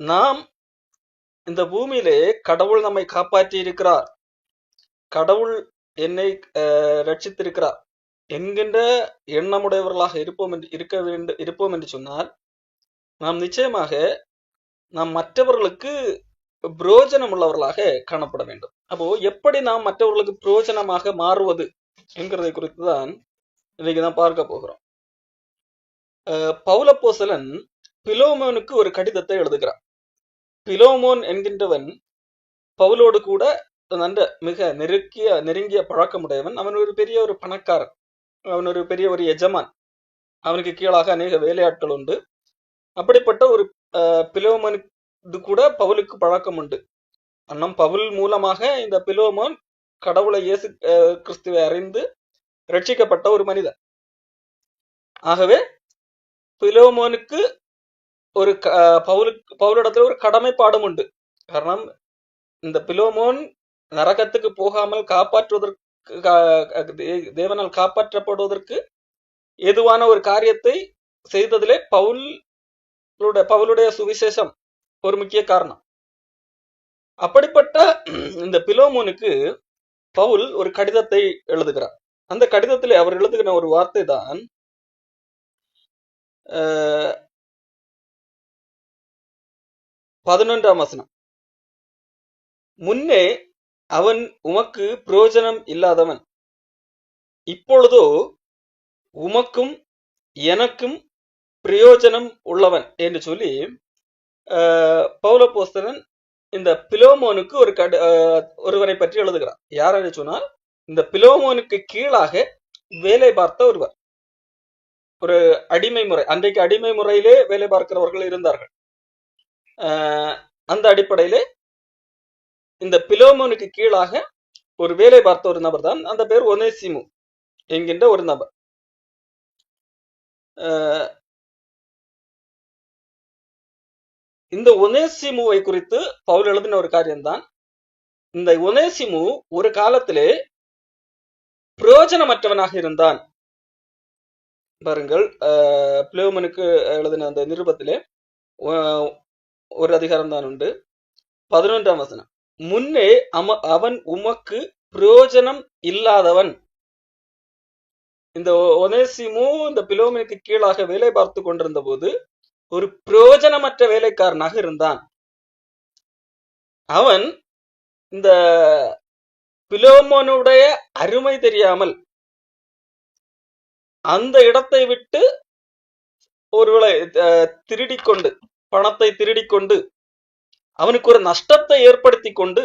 நாம் இந்த பூமியிலே கடவுள் நம்மை காப்பாற்றி இருக்கிறார், கடவுள் என்னை ரட்சித்திருக்கிறார் என்கின்ற எண்ணமுடையவர்களாக இருப்போம் என்று சொன்னால் நாம் நிச்சயமாக நாம் மற்றவர்களுக்கு பிரயோஜனம் உள்ளவர்களாக காணப்பட வேண்டும். அப்போ எப்படி நாம் மற்றவர்களுக்கு பிரயோஜனமாக மாறுவது என்கிறதை குறித்து தான் இன்னைக்கு தான் பார்க்க போகிறோம். பவுலப்போஸ்தலன் பிலோமோனுக்கு ஒரு கடிதத்தை எழுதுகிறான். பிலோமோன் என்கின்றவன் பவுலோடு கூட மிக நெருங்கிய பழக்கமுடையவன். அவன் ஒரு பெரிய ஒரு பணக்காரன், அவன் ஒரு பெரிய ஒரு எஜமான், அவனுக்கு கீழாக அநேக வேலையாட்கள் உண்டு. அப்படிப்பட்ட ஒரு பிலோமோனுக்கு கூட பவுலுக்கு பழக்கம் உண்டு. அண்ணம் பவுல் மூலமாக இந்த பிலோமோன் கடவுளை இயேசு கிறிஸ்துவை அறிந்து ரட்சிக்கப்பட்ட ஒரு மனிதன். ஆகவே பிலோமோனுக்கு ஒரு பவுலிடத்துல ஒரு கடமைப்பாடும் உண்டு. காரணம், இந்த பிலோமோன் நரகத்துக்கு போகாமல் காப்பாற்றுவதற்கு, தேவனால் காப்பாற்றப்படுவதற்கு ஏதுவான ஒரு காரியத்தை செய்ததிலே பவுலுடைய சுவிசேஷம் ஒரு முக்கிய காரணம். அப்படிப்பட்ட இந்த பிலோமோனுக்கு பவுல் ஒரு கடிதத்தை எழுதுகிறார். அந்த கடிதத்திலே அவர் எழுதுகிற ஒரு வார்த்தை தான் 11ஆம் வசனம். முன்னே அவன் உமக்கு பிரயோஜனம் இல்லாதவன், இப்பொழுதோ உமக்கும் எனக்கும் பிரயோஜனம் உள்ளவன் என்று சொல்லி பவுலப்போஸ்தலன் இந்த பிலோமோனுக்கு ஒருவரை பற்றி எழுதுகிறார். யார் என்று சொன்னால், இந்த பிலோமோனுக்கு கீழாக வேலை பார்த்த ஒருவர், ஒரு அடிமை முறை, அன்றைக்கு அடிமை முறையிலே வேலை பார்க்கிறவர்கள் இருந்தார்கள். அந்த அடிப்படையிலே இந்த பிலோமோனுக்கு கீழாக ஒரு வேலை பார்த்த ஒரு நபர் தான், அந்த பேர் ஒனேசிமு என்கின்ற ஒரு நபர். இந்த ஒனேசிமுவை குறித்து பவுல் எழுதின ஒரு காரியம்தான், இந்த ஒனேசிமு ஒரு காலத்திலே பிரயோஜனமற்றவனாக இருந்தான். பாருங்கள், பிலோமோனுக்கு எழுதின அந்த நிருபத்திலே ஒரு அதிகாரம் தான் உண்டு. 11ஆம் வசனம். முன்னே அவன் உமக்கு பிரயோஜனம் இல்லாதவன். இந்த ஒனேசிமு இந்த பிலோமோனுக்கு கீழாக வேலை பார்த்து கொண்டிருந்த போது ஒரு பிரயோஜனமற்ற வேலைக்காரனாக இருந்தான். அவன் இந்த பிலோமோனுடைய அருமை தெரியாமல் அந்த இடத்தை விட்டு ஒருவேளை திருடிக்கொண்டு, பணத்தை திருடிக்கொண்டு, அவனுக்கு ஒரு நஷ்டத்தை ஏற்படுத்தி கொண்டு,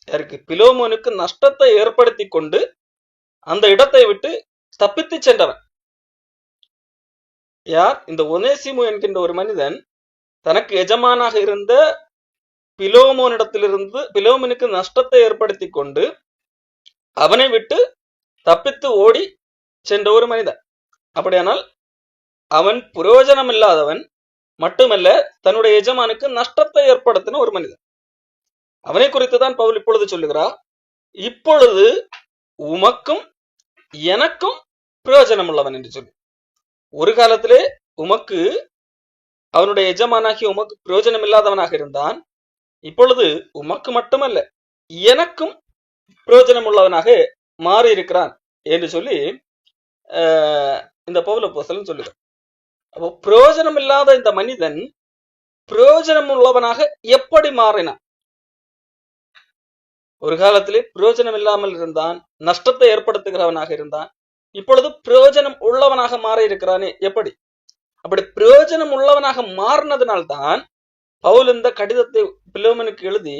யாருக்கு? பிலோமோனுக்கு நஷ்டத்தை ஏற்படுத்தி கொண்டு அந்த இடத்தை விட்டு தப்பித்து சென்றவன் யார்? இந்த ஒனேசிமு என்கின்ற ஒரு மனிதன் தனக்கு எஜமானாக இருந்த பிலோமோனுக்கு நஷ்டத்தை ஏற்படுத்தி கொண்டு அவனை விட்டு தப்பித்து ஓடி சென்ற ஒரு மனிதன். அப்படியானால் அவன் பிரயோஜனம் இல்லாதவன் மட்டுமல்ல, தன்னுடைய எஜமானுக்கு நஷ்டத்தை ஏற்படுத்தின ஒரு மனிதன். அவனை குறித்து தான் பவுல் இப்பொழுது சொல்லுகிறார், இப்பொழுது உமக்கும் எனக்கும் பிரயோஜனம் உள்ளவன் என்று சொல்லி. ஒரு காலத்திலே உமக்கு, அவனுடைய எஜமானாகி உமக்கு பிரயோஜனம் இல்லாதவனாக இருந்தான். இப்பொழுது உமக்கு மட்டுமல்ல, எனக்கும் பிரயோஜனம் உள்ளவனாக மாறி இருக்கிறான் என்று சொல்லி இந்த பவுலப்போஸ்தலன் சொல்லுகிறார். அப்போ பிரயோஜனம் இல்லாத இந்த மனிதன் பிரயோஜனம் உள்ளவனாக எப்படி மாறினான்? ஒரு காலத்திலே பிரயோஜனம் இல்லாமல் இருந்தான், நஷ்டத்தை ஏற்படுத்துகிறவனாக இருந்தான். இப்பொழுது பிரயோஜனம் உள்ளவனாக மாறி இருக்கிறானே, எப்படி? அப்படி பிரயோஜனம் உள்ளவனாக மாறினதுனால்தான் பவுல் இந்த கடிதத்தை பிலோமோனுக்கு எழுதி,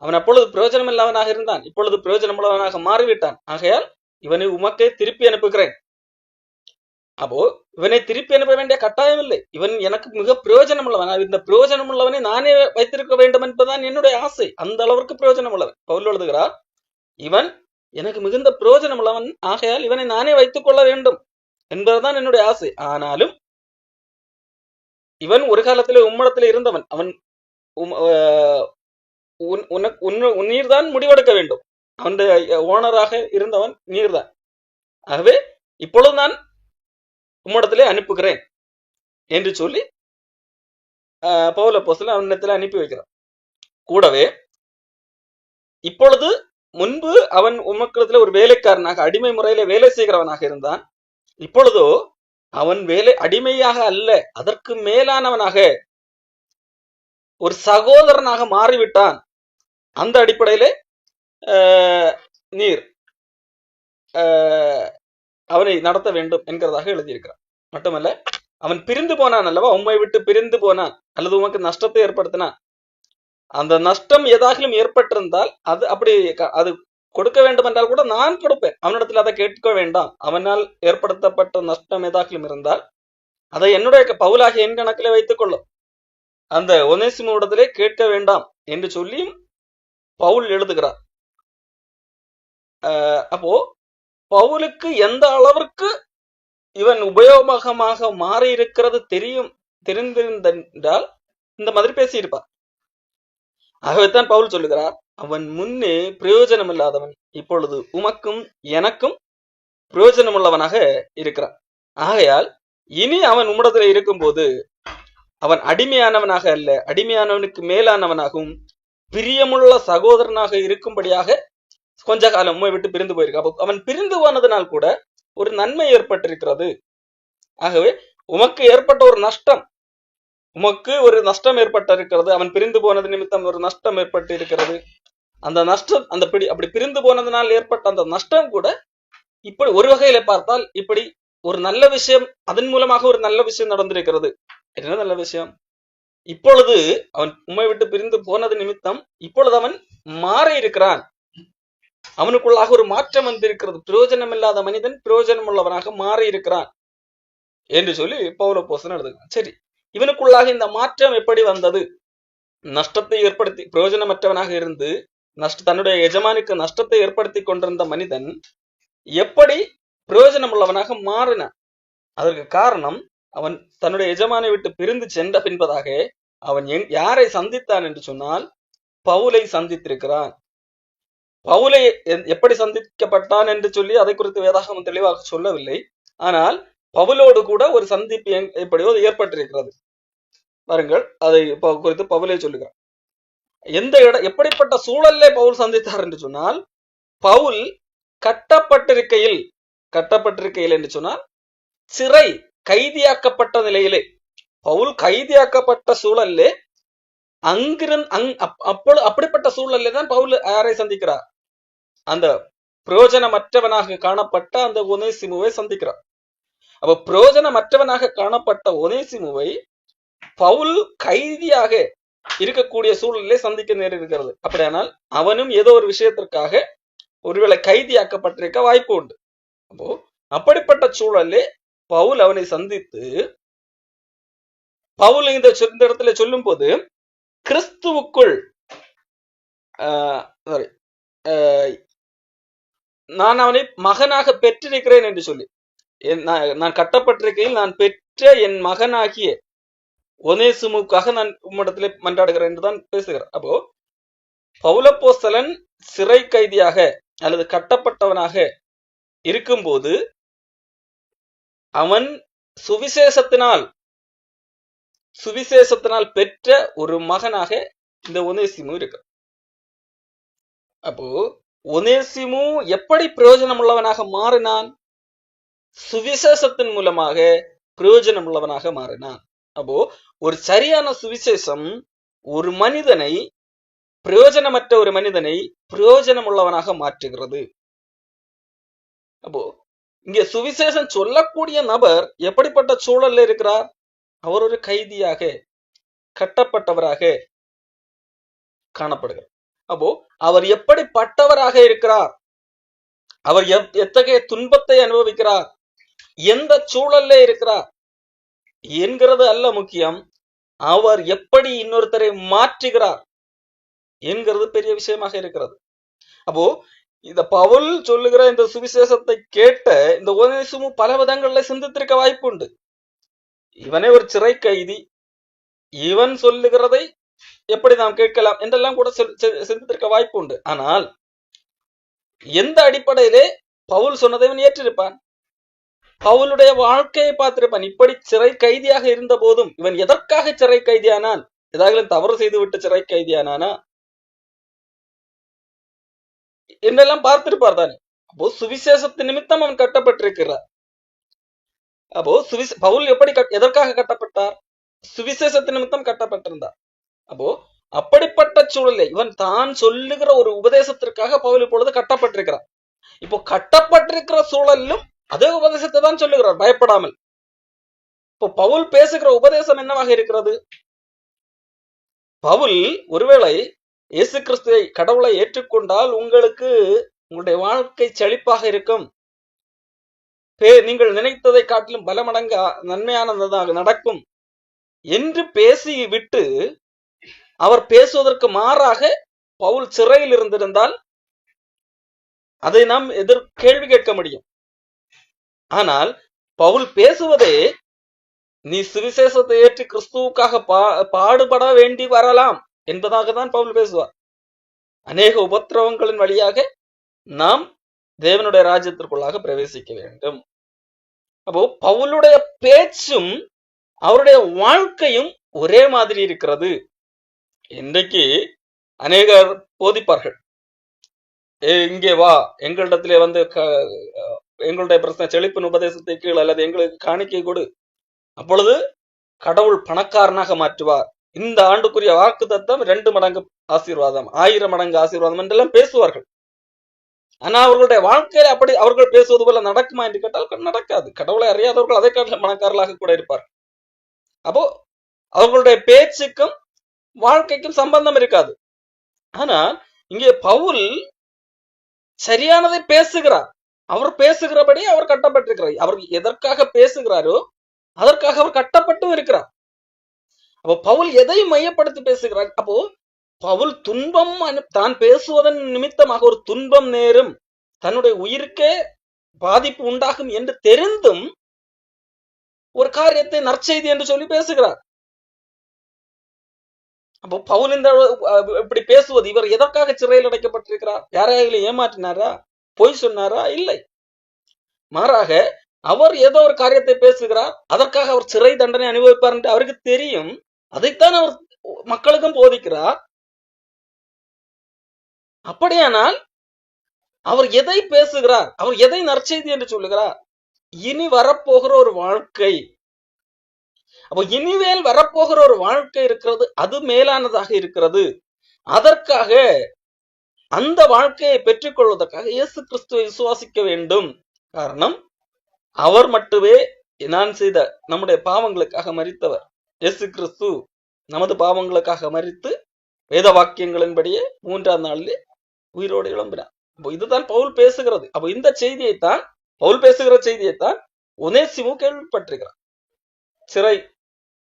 அவன் அப்பொழுது பிரயோஜனம் இல்லாதவனாக இருந்தான், இப்பொழுது பிரயோஜனம் உள்ளவனாக மாறிவிட்டான், ஆகையால் இவனை உமக்கே திருப்பி அனுப்புகிறேன். அப்போ இவனை திருப்பி அனுப்ப வேண்டிய கட்டாயம் இல்லை, இவன் எனக்கு மிக பிரயோஜனம் உள்ளவன், இந்த பிரயோஜனம் உள்ளவனை நானே வைத்திருக்க வேண்டும் என்பதுதான் என்னுடைய ஆசை. அந்த அளவிற்கு பிரயோஜனம் உள்ளவன். பவுல் எழுதுகிறார், இவன் எனக்கு மிகுந்த பிரயோஜனம் உள்ளவன், ஆகையால் இவனை நானே வைத்துக் கொள்ள வேண்டும் என்பதுதான் என்னுடைய ஆசை. ஆனாலும் இவன் ஒரு காலத்திலே உம்மிடத்திலே இருந்தவன், அவன் நீர்தான் முடிவெடுக்க வேண்டும், அவன் ஓனராக இருந்தவன் நீர்தான். ஆகவே இப்பொழுது நான் உம்மிடத்திலே அனுப்புகிறேன் என்று சொல்லி பவுல் அப்போஸ்தலன் அவனிடத்துல அனுப்பி வைக்கிறார். கூடவே இப்பொழுது முன்பு அவன் உமக்குள்ள ஒரு வேலைக்காரனாக அடிமை முறையில வேலை செய்கிறவனாக இருந்தான். இப்பொழுதோ அவன் அடிமையாக அல்ல, அதற்கு மேலானவனாக ஒரு சகோதரனாக மாறிவிட்டான். அந்த அடிப்படையிலே நீர் அவனை நடத்த வேண்டும் என்கிறதாக எழுதியிருக்கிறான். மட்டுமல்ல, அவன் பிரிந்து போனான் அல்லவா, உம்மை விட்டு பிரிந்து போனான் அல்லது உமக்கு நஷ்டத்தை ஏற்படுத்தினான். அந்த நஷ்டம் ஏதாகிலும் ஏற்பட்டிருந்தால் அது கொடுக்க வேண்டும் என்றால் கூட நான் கொடுப்பேன், அவனிடத்தில் அதை கேட்க வேண்டாம். அவனால் ஏற்படுத்தப்பட்ட நஷ்டம் ஏதாகிலும் இருந்தால் அதை என்னுடைய பவுலாகிய என் கணக்கிலே வைத்துக் கொள்ளும், அந்த ஒனேசிமுவிடத்திலே கேட்க வேண்டாம் என்று சொல்லியும் பவுல் எழுதுகிறார். அப்போ பவுலுக்கு எந்த அளவிற்கு இவன் உபயோகமாக மாறி இருக்கிறது தெரிந்திருந்தால் இந்த மாதிரி பேசியிருப்பார். ஆகவேத்தான் பவுல் சொல்லுகிறார், அவன் முன்னே பிரயோஜனம் இல்லாதவன் இப்பொழுது உமக்கும் எனக்கும் பிரயோஜனம் உள்ளவனாக இருக்கிறான். ஆகையால் இனி அவன் உம்மிடத்தில் இருக்கும் போது அவன் அடிமையானவனாக அல்ல, அடிமையானவனுக்கு மேலானவனாகவும் பிரியமுள்ள சகோதரனாக இருக்கும்படியாக கொஞ்ச காலம் உம்மை விட்டு பிரிந்து போயிருக்க. அப்போ அவன் பிரிந்து போனதுனால் கூட ஒரு நன்மை ஏற்பட்டிருக்கிறது. ஆகவே உமக்கு ஏற்பட்ட ஒரு நஷ்டம், உமக்கு ஒரு நஷ்டம் ஏற்பட்டிருக்கிறது. அவன் பிரிந்து போனது நிமித்தம் ஒரு நஷ்டம் ஏற்பட்டு இருக்கிறது. அந்த நஷ்டம் அப்படி பிரிந்து போனதுனால் ஏற்பட்ட அந்த நஷ்டம் கூட இப்படி ஒரு வகையில பார்த்தால் இப்படி ஒரு நல்ல விஷயம், அதன் மூலமாக ஒரு நல்ல விஷயம் நடந்திருக்கிறது. என்ன நல்ல விஷயம்? இப்பொழுது அவன் உம்மை விட்டு பிரிந்து போனது நிமித்தம் இப்பொழுது அவன் மாறி இருக்கிறான், அவனுக்குள்ளாக ஒரு மாற்றம் வந்திருக்கிறது. பிரயோஜனம் இல்லாத மனிதன் பிரயோஜனம் உள்ளவனாக மாறி இருக்கிறான் என்று சொல்லி பவுல் அப்போஸ்தலன் எழுதுகிறான். சரி, இவனுக்குள்ளாக இந்த மாற்றம் எப்படி வந்தது? நஷ்டத்தை ஏற்படுத்தி பிரயோஜனமற்றவனாக இருந்து தன்னுடைய எஜமானுக்கு நஷ்டத்தை ஏற்படுத்தி கொண்டிருந்த மனிதன் எப்படி பிரயோஜனம் உள்ளவனாக மாறினான்? அதற்கு காரணம், அவன் தன்னுடைய எஜமானை விட்டு பிரிந்து சென்ற பின்பதாக அவன் யாரை சந்தித்தான் என்று சொன்னால் பவுலை சந்தித்திருக்கிறான். பவுலை எப்படி சந்திக்கப்பட்டான் என்று சொல்லி அதை குறித்து வேதாகமம் தெளிவாக சொல்லவில்லை. ஆனால் பவுலோடு கூட ஒரு சந்திப்பு எப்படியோ ஏற்பட்டிருக்கிறது. பாருங்கள், அதை குறித்து பவுலை சொல்லுகிறார். எப்படிப்பட்ட சூழல்ல பவுல் சந்தித்தார் என்று சொன்னால், பவுல் கட்டப்பட்டிருக்கையில் என்று சொன்னால் சிறை கைதியாக்கப்பட்ட நிலையிலே, பவுல் கைதியாக்கப்பட்ட சூழல்லே அப்படிப்பட்ட சூழல்ல தான் பவுல் யாரை சந்திக்கிறார்? அந்த பிரயோஜனமற்றவனாக காணப்பட்ட அந்த ஒனேசிமுவை சந்திக்கிறார். அப்ப பிரயோஜனமற்றவனாக காணப்பட்ட ஒனேசிமுவை பவுல் கைதியாக இருக்கக்கூடிய சூழலிலே சந்திக்க நேரிடுகிறது. அப்படியானால் அவனும் ஏதோ ஒரு விஷயத்திற்காக ஒருவேளை கைதியாக்கப்பட்டிருக்க வாய்ப்பு உண்டு. அப்போ அப்படிப்பட்ட சூழலே பவுல் அவனை சந்தித்து, பவுல் இந்த இடத்துல சொல்லும் போது கிறிஸ்துவுக்குள் நான் அவனை மகனாக பெற்றிருக்கிறேன் என்று சொல்லி, நான் கட்டப்பட்டிருக்கையில் நான் பெற்ற என் மகனாகிய ஒனேசிமுக்காக நான் உம்மிடத்திலே மன்றாடுகிறேன் என்றுதான் பேசுகிறார். அப்போ பவுல் அப்போஸ்தலன் சிறை கைதியாக அல்லது கட்டப்பட்டவனாக இருக்கும்போது அவன் சுவிசேஷத்தினால் பெற்ற ஒரு மகனாக இந்த ஒனேசிமு இருக்கு. அப்போ ஒனேசிமு எப்படி பிரயோஜனம் உள்ளவனாக மாறினான்? சுவிசேஷத்தின் மூலமாக பிரயோஜனம் உள்ளவனாக மாறினான். அப்போ ஒரு சரியான சுவிசேஷம் ஒரு மனிதனை, பிரயோஜனமற்ற ஒரு மனிதனை பிரயோஜனம் உள்ளவனாக மாற்றுகிறது. அப்போ இங்க சுவிசேஷம் சொல்லக்கூடிய நபர் எப்படிப்பட்ட சூழல்ல இருக்கிறார்? அவர் ஒரு கைதியாக, கட்டப்பட்டவராக காணப்படுகிறார். அப்போ அவர் எப்படிப்பட்டவராக இருக்கிறார், அவர் எத்தகைய துன்பத்தை அனுபவிக்கிறார், எந்த சூழல்ல இருக்கிறார் என்கிறது அல்ல முக்கியம், அவர் எப்படி இன்னொருத்தரை மாற்றுகிறார் என்கிறது பெரிய விஷயமாக இருக்கிறது. அப்போ இந்த பவுல் சொல்லுகிற இந்த சுவிசேஷத்தை கேட்ட இந்த ஒனேசிமு பல விதங்கள்ல சிந்தித்திருக்க வாய்ப்பு உண்டு. இவனே ஒரு சிறை கைதி, இவன் சொல்லுகிறதை எப்படி நாம் கேட்கலாம் என்றெல்லாம் கூட சிந்தித்திருக்க வாய்ப்பு உண்டு. ஆனால் எந்த அடிப்படையிலே பவுல் சொன்னதை இவன் ஏற்றிருப்பான்? பவுலுடைய வாழ்க்கையை பார்த்திருப்பான். இப்படி சிறை கைதியாக இருந்த போதும் இவன் எதற்காக சிறை கைதியானான்? ஏதாவது தவறு செய்து விட்டு சிறை கைதியானானா என்றெல்லாம் பார்த்திருப்பார் தானே. அப்போ சுவிசேஷத்து நிமித்தம் அவன் கட்டப்பட்டிருக்கிறார். அப்போ பவுல் எப்படி எதற்காக கட்டப்பட்டார்? சுவிசேஷத்து நிமித்தம் கட்டப்பட்டிருந்தார். அப்போ அப்படிப்பட்ட சூழலை இவன் தான் சொல்லுகிற ஒரு உபதேசத்திற்காக பவுல் இப்பொழுது கட்டப்பட்டிருக்கிறார். இப்போ கட்டப்பட்டிருக்கிற சூழலிலும் அதே உபதேசத்தை தான் சொல்லுகிறார், பயப்படாமல். இப்போ பவுல் பேசுகிற உபதேசம் என்னவாக இருக்கிறது? பவுல் ஒருவேளை இயேசு கிறிஸ்துவை கடவுளை ஏற்றுக்கொண்டால் உங்களுக்கு உங்களுடைய வாழ்க்கை செழிப்பாக இருக்கும், நீங்கள் நினைத்ததை காட்டிலும் பல மடங்கு நன்மையானதாக நடக்கும் என்று பேசி விட்டு அவர் பேசுவதற்கு மாறாக பவுல் சிறையில் இருந்திருந்தால் அதை நாம் கேள்வி கேட்க முடியும். ஆனால் பவுல் பேசுவதே நீ சுவிசேஷத்தை ஏற்று கிறிஸ்துவுக்காக பாடுபட வேண்டி வரலாம் என்பதாக தான் பவுல் பேசுவார். அநேக உபத்திரவங்களின் வழியாக நாம் தேவனுடைய ராஜ்யத்திற்குள்ளாக பிரவேசிக்க வேண்டும். அப்போ பவுலுடைய பேச்சும் அவருடைய வாழ்க்கையும் ஒரே மாதிரி இருக்கிறது. இன்றைக்கு அநேகர் போதிப்பார்கள், இங்கே வா, எங்களிடத்திலே வந்து எங்களுடைய பிரச்சனை செழிப்பின் உபதேசத்தை கீழ் அல்லது எங்களுக்கு காணிக்கை கொடு, அப்பொழுது கடவுள் பணக்காரனாக மாற்றுவார், இந்த ஆண்டுக்குரிய வாக்கு தத்தம் 2 மடங்கு ஆசீர்வாதம், 1000 மடங்கு ஆசீர்வாதம் என்றெல்லாம் பேசுவார்கள். ஆனா அவர்களுடைய வாழ்க்கையில அப்படி அவர்கள் பேசுவது போல நடக்குமா என்று கேட்டால் நடக்காது. கடவுளை அறியாதவர்கள் அதை காட்டிலும் பணக்காரர்களாக கூட இருப்பார். அப்போ அவர்களுடைய பேச்சுக்கும் வாழ்க்கைக்கும் சம்பந்தம் இருக்காது. ஆனா இங்கே பவுல் சரியானதை பேசுகிறார். அவர் பேசுகிறபடி அவர் கட்டப்பட்டிருக்கிறார். அவர் எதற்காக பேசுகிறாரோ அதற்காக அவர் கட்டப்பட்டும் இருக்கிறார். அப்போ பவுல் எதை மையப்படுத்தி பேசுகிறார்? அப்போ பவுல் துன்பம் தான் பேசுவதன் நிமித்தமாக ஒரு துன்பம் நேரும், தன்னுடைய உயிருக்கே பாதிப்பு உண்டாகும் என்று தெரிந்தும் ஒரு காரியத்தை நற்செய்தி என்று சொல்லி பேசுகிறார். அப்போ பவுல் இந்த இப்படி பேசுவது, இவர் எதற்காக சிறையில் அடைக்கப்பட்டிருக்கிறார்? யாரையும் ஏமாற்றினாரா? பொய் சொன்னாரா? இல்லை. மாறாக அவர் ஏதோ ஒரு காரியத்தை பேசுகிறார், அதற்காக அவர் சிறை தண்டனை அனுபவிப்பார் என்று அவருக்கு தெரியும். அதைத்தான் அவர் மக்களுக்கும் போதிக்கிறார். அப்படியானால் அவர் எதை பேசுகிறார்? அவர் எதை நற்செய்தி என்று சொல்லுகிறார்? இனி வரப்போகிற ஒரு வாழ்க்கை. அப்போ இனிமேல் வரப்போகிற ஒரு வாழ்க்கை இருக்கிறது, அது மேலானதாக இருக்கிறது. அதற்காக அந்த வாழ்க்கையை பெற்றுக்கொள்வதற்காக இயேசு கிறிஸ்துவை விசுவாசிக்க வேண்டும். காரணம், அவர் மட்டுமே நான் செய்த நம்முடைய பாவங்களுக்காக மரித்தவர். இயேசு கிறிஸ்து நமது பாவங்களுக்காக மரித்து வேத வாக்கியங்களின்படியே 3ஆம் நாளிலே உயிரோடு எழும்பினார். அப்போ இதுதான் பவுல் பேசுகிறது. அப்போ இந்த செய்தியைத்தான், பவுல் பேசுகிற செய்தியைத்தான் ஒனேசிமு கேள்விப்பட்டிருக்கிறார், சிறை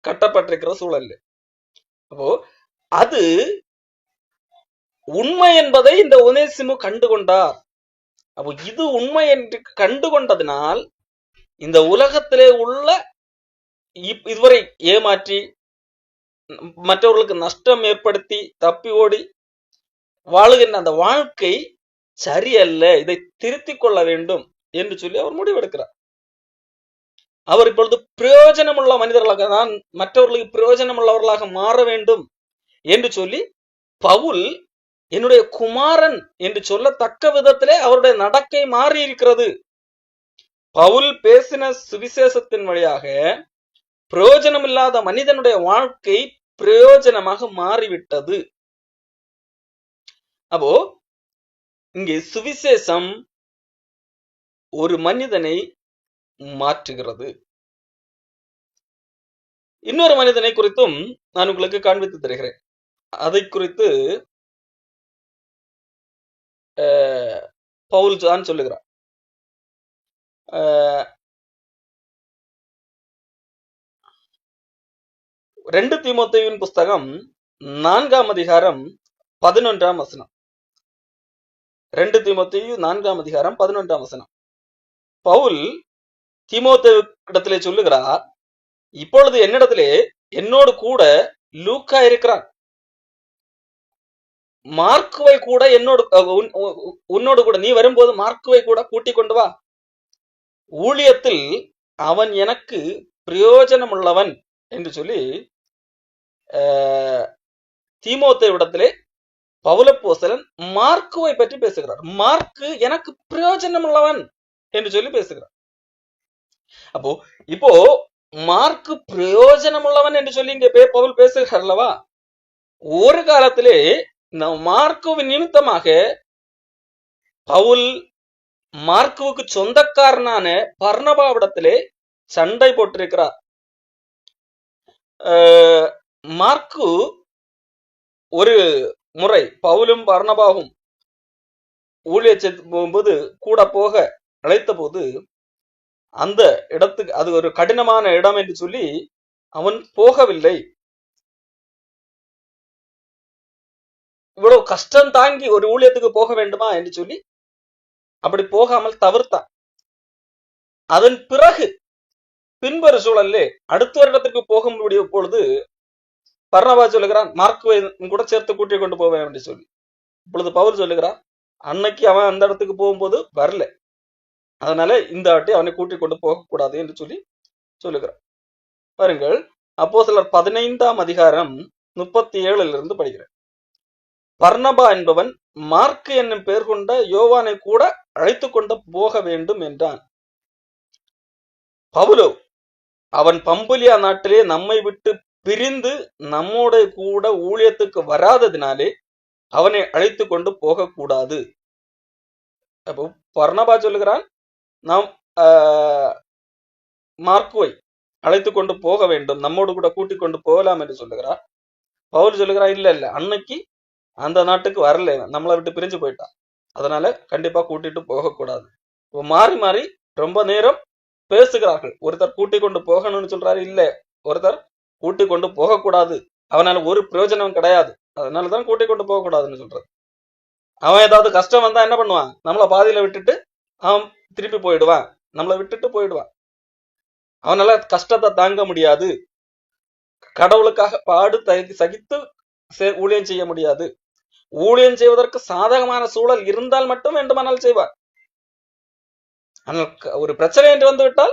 கட்டப்பட்டிருக்கிற சூழல். அப்போ அது உண்மை என்பதை இந்த ஒனேசிமு கண்டுகொண்டார். அப்போ இது உண்மை என்று கண்டுகொண்டதினால் இந்த உலகத்திலே உள்ள இதுவரை ஏமாற்றி மற்றவர்களுக்கு நஷ்டம் ஏற்படுத்தி தப்பி ஓடி வாழுகின்ற அந்த வாழ்க்கை சரியல்ல, இதை திருத்திக் கொள்ள வேண்டும் என்று சொல்லி அவர் முடிவெடுக்கிறார். அவர் இப்பொழுது பிரயோஜனம் உள்ள மனிதர்களாக, நான் மற்றவர்களுக்கு பிரயோஜனம் உள்ளவர்களாக மாற வேண்டும் என்று சொல்லி பவுல் என்னுடைய குமாரன் என்று சொல்லத்தக்க விதத்திலே அவருடைய நடக்கை மாறி இருக்கிறது. பவுல் பேசின சுவிசேஷத்தின் வழியாக பிரயோஜனம் இல்லாத மனிதனுடைய வாழ்க்கை பிரயோஜனமாக மாறிவிட்டது. அப்போ இங்கே சுவிசேஷம் ஒரு மனிதனை மாற்றுகிறது. இன்னொரு மனிதனை குறித்தும் நான் உங்களுக்கு காண்பித்து தருகிறேன். அதை குறித்து பவுல் தான் சொல்லுகிறார். 2 தீமோத்தேயுவின் புஸ்தகம் 4ஆம் அதிகாரம் 11ஆம் வசனம். 2 தீமோத்தேயு 4ஆம் அதிகாரம் 11ஆம் வசனம். பவுல் தீமோத்தேயு இடத்திலே சொல்லுகிறார், இப்பொழுது என்னிடத்திலே என்னோடு கூட லூக்கா இருக்கிறான், மார்க்குவை கூட என்னோடு உன்னோடு கூட நீ வரும்போது மார்க்குவை கூட கூட்டிக் கொண்டு வா. ஊழியத்தில் அவன் எனக்கு பிரயோஜனமுள்ளவன் என்று சொல்லி தீமோத்தேயுவிடத்திலே பவுலப்போஸ்தலன் மார்க்குவை பற்றி பேசுகிறார். மார்க்கு எனக்கு பிரயோஜனமுள்ளவன் என்று சொல்லி பேசுகிறார். அப்போ இப்போ மார்க்கு பிரயோஜனமுள்ளவன் என்று சொல்லி இங்கே பவுல் பேசுகிறார் அல்லவா? ஒரு காலத்திலே மார்க்குவின் நிமித்தமாக பவுல் மார்க்குவுக்கு சொந்தக்காரனான பர்னபாவிடத்திலே சண்டை போட்டிருக்கிறார். மார்க்கு ஒரு முறை பவுலும் பர்னபாவும் ஊழியத்துக்கு போகும்போது கூட போக அழைத்த போது அந்த இடத்துக்கு அது ஒரு கடினமான இடம் என்று சொல்லி அவன் போகவில்லை. இவ்வளவு கஷ்டம் தாங்கி ஒரு ஊழியத்துக்கு போக வேண்டுமா என்று சொல்லி அப்படி போகாமல் தவிர்த்தான். அதன் பிறகு பின்பறு சூழல்லே அடுத்த வருடத்திற்கு போக முடிய பொழுது பர்னபா சொல்லுகிறான், மார்க்குவை கூட சேர்த்து கூட்டிக் கொண்டு போவேன் என்று சொல்லி. இப்பொழுது பவுல் சொல்லுகிறான், அன்னைக்கு அவன் அந்த இடத்துக்கு போகும்போது வரல, அதனால இந்த வாட்டி அவனை கூட்டிக் கொண்டு போகக்கூடாது என்று சொல்லி சொல்லுகிறான். பாருங்கள், அப்போஸ்தலர் 15ஆம் அதிகாரம் 37 படிக்கிறேன். பர்னபா என்பவன் மார்க்கு என்னும் பெயர் கொண்ட யோவானை கூட அழைத்து கொண்டு போக வேண்டும் என்றான். பவுலோ அவன் பம்புலியா நாட்டிலே நம்மை விட்டு பிரிந்து நம்மோட கூட ஊழியத்துக்கு வராததினாலே அவனை அழைத்து கொண்டு போகக்கூடாது. அப்போ பர்னபா சொல்லுகிறான், நாம் மார்க்குவை அழைத்து கொண்டு போக வேண்டும், நம்மோடு கூட கூட்டிக் கொண்டு போகலாம் என்று சொல்லுகிறான். பவுல் சொல்லுகிறான், இல்ல இல்ல, அன்னைக்கு அந்த நாட்டுக்கு வரல, நம்மளை விட்டு பிரிஞ்சு போயிட்டான், அதனால கண்டிப்பா கூட்டிட்டு போகக்கூடாது. இப்போ மாறி மாறி ரொம்ப நேரம் பேசுகிறார்கள். ஒருத்தர் கூட்டிக் கொண்டு போகணும்னு சொல்றாரு, இல்ல ஒருத்தர் கூட்டிக் கொண்டு போகக்கூடாது, அவனால ஒரு பிரயோஜனம் கிடையாது, அதனாலதான் கூட்டிக் கொண்டு போகக்கூடாதுன்னு சொல்றது. அவன் ஏதாவது கஷ்டம் வந்தா என்ன பண்ணுவான், நம்மளை பாதியில விட்டுட்டு அவன் திருப்பி போயிடுவான், நம்மளை விட்டுட்டு போயிடுவான். அவனால கஷ்டத்தை தாங்க முடியாது, கடவுளுக்காக பாடு சகித்து ஊழியம் செய்ய முடியாது. ஊழியம் செய்வதற்கு சாதகமான சூழல் இருந்தால் மட்டும் வேண்டுமானால் செய்வார். ஆனால் ஒரு பிரச்சனை என்று வந்து விட்டால்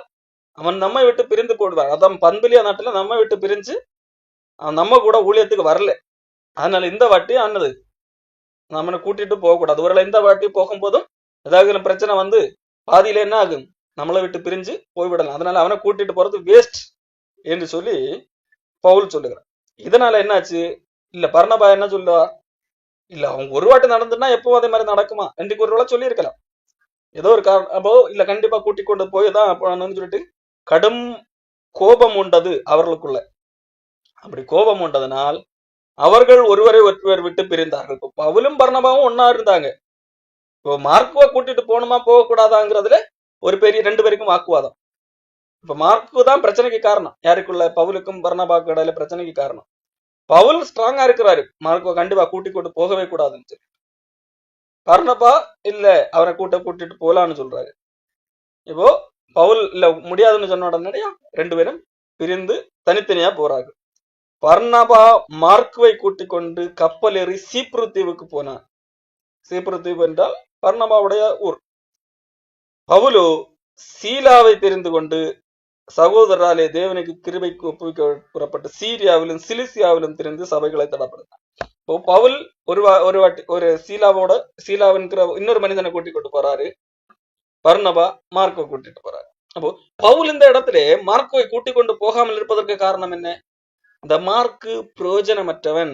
அவன் நம்மை விட்டு பிரிந்து போடுவான். அதான் பம்புலியா நாட்டுல நம்மை விட்டு பிரிஞ்சு நம்ம கூட ஊழியத்துக்கு வரல, அதனால இந்த வாட்டி ஆனது நம்மனை கூட்டிட்டு போகக்கூடாது. ஒருவேளை இந்த வாட்டி போகும்போதும் ஏதாவது பிரச்சனை வந்து பாதியில என்ன ஆகும், நம்மளை விட்டு பிரிஞ்சு போய்விடலாம், அதனால அவனை கூட்டிட்டு போறது வேஸ்ட் என்று சொல்லி பவுல் சொல்லுகிறான். இதனால என்னாச்சு, இல்ல பர்னபா என்ன சொல்லுவா, இல்ல அவங்க ஒரு வாட்டி நடந்துன்னா எப்போ அதே மாதிரி நடக்குமா என்று ஒரு வேளை சொல்லி இருக்கலாம். ஏதோ ஒரு காரணம், அப்போ இல்ல கண்டிப்பா கூட்டிக் கொண்டு போய் தான் சொல்லிட்டு கடும் கோபம் உண்டது அவர்களுக்குள்ள. அப்படி கோபம் உண்டதனால் அவர்கள் ஒருவரை ஒருவர் விட்டு பிரிந்தார்கள். இப்போ பவுலும் பர்னபாவும் ஒன்னா இருந்தாங்க. இப்போ மார்க்குவை கூட்டிட்டு போகணுமா போகக்கூடாதாங்கிறதுல ஒரு பெரிய 2 பேருக்கும் வாக்குவாதம். இப்ப மார்க்கு தான் பிரச்சனைக்கு காரணம். யாருக்குள்ள, பவுலுக்கும் பர்னபாவுக்கு இடையில பிரச்சனைக்கு காரணம். பவுல் ஸ்ட்ராங்கா இருக்கிறாரு, மார்க்குவை கண்டிப்பா கூட்டிக் கொண்டு போகவே கூடாதுன்னு சொல்லி. பர்னபா இல்ல அவரை கூட்டிட்டு போலான்னு சொல்றாரு. இப்போ பவுல் இல்ல முடியாதுன்னு சொன்ன உடனே 2 பேரும் பிரிந்து தனித்தனியா போறாங்க. பர்னபா மார்க்குவை கூட்டிக் கொண்டு கப்பல் ஏறி சீப்ரு தீவுக்கு போனான். சீப்ரு தீவு என்றால் பர்னபாவுடைய ஊர். பவுலோ சீலாவை தெரிந்து கொண்டு சகோதராலே தேவனுக்கு கிருபைக்கு ஒப்புவிக்க புறப்பட்டு சீரியாவிலும் சிலிசியாவிலும் திரிந்து சபைகளை தடப்படுத்தான். இப்போ பவுல் ஒரு சீலாவின்கிற இன்னொரு மனிதனை கூட்டிக் கொண்டு போறாரு, பர்னபா மார்க்கை கூட்டிட்டு போறாரு. அப்போ பவுல் இந்த இடத்துல மார்க்குவை கூட்டிக் கொண்டு போகாமல் இருப்பதற்கு காரணம் என்ன, இந்த மார்க்கு பிரயோஜனமற்றவன்,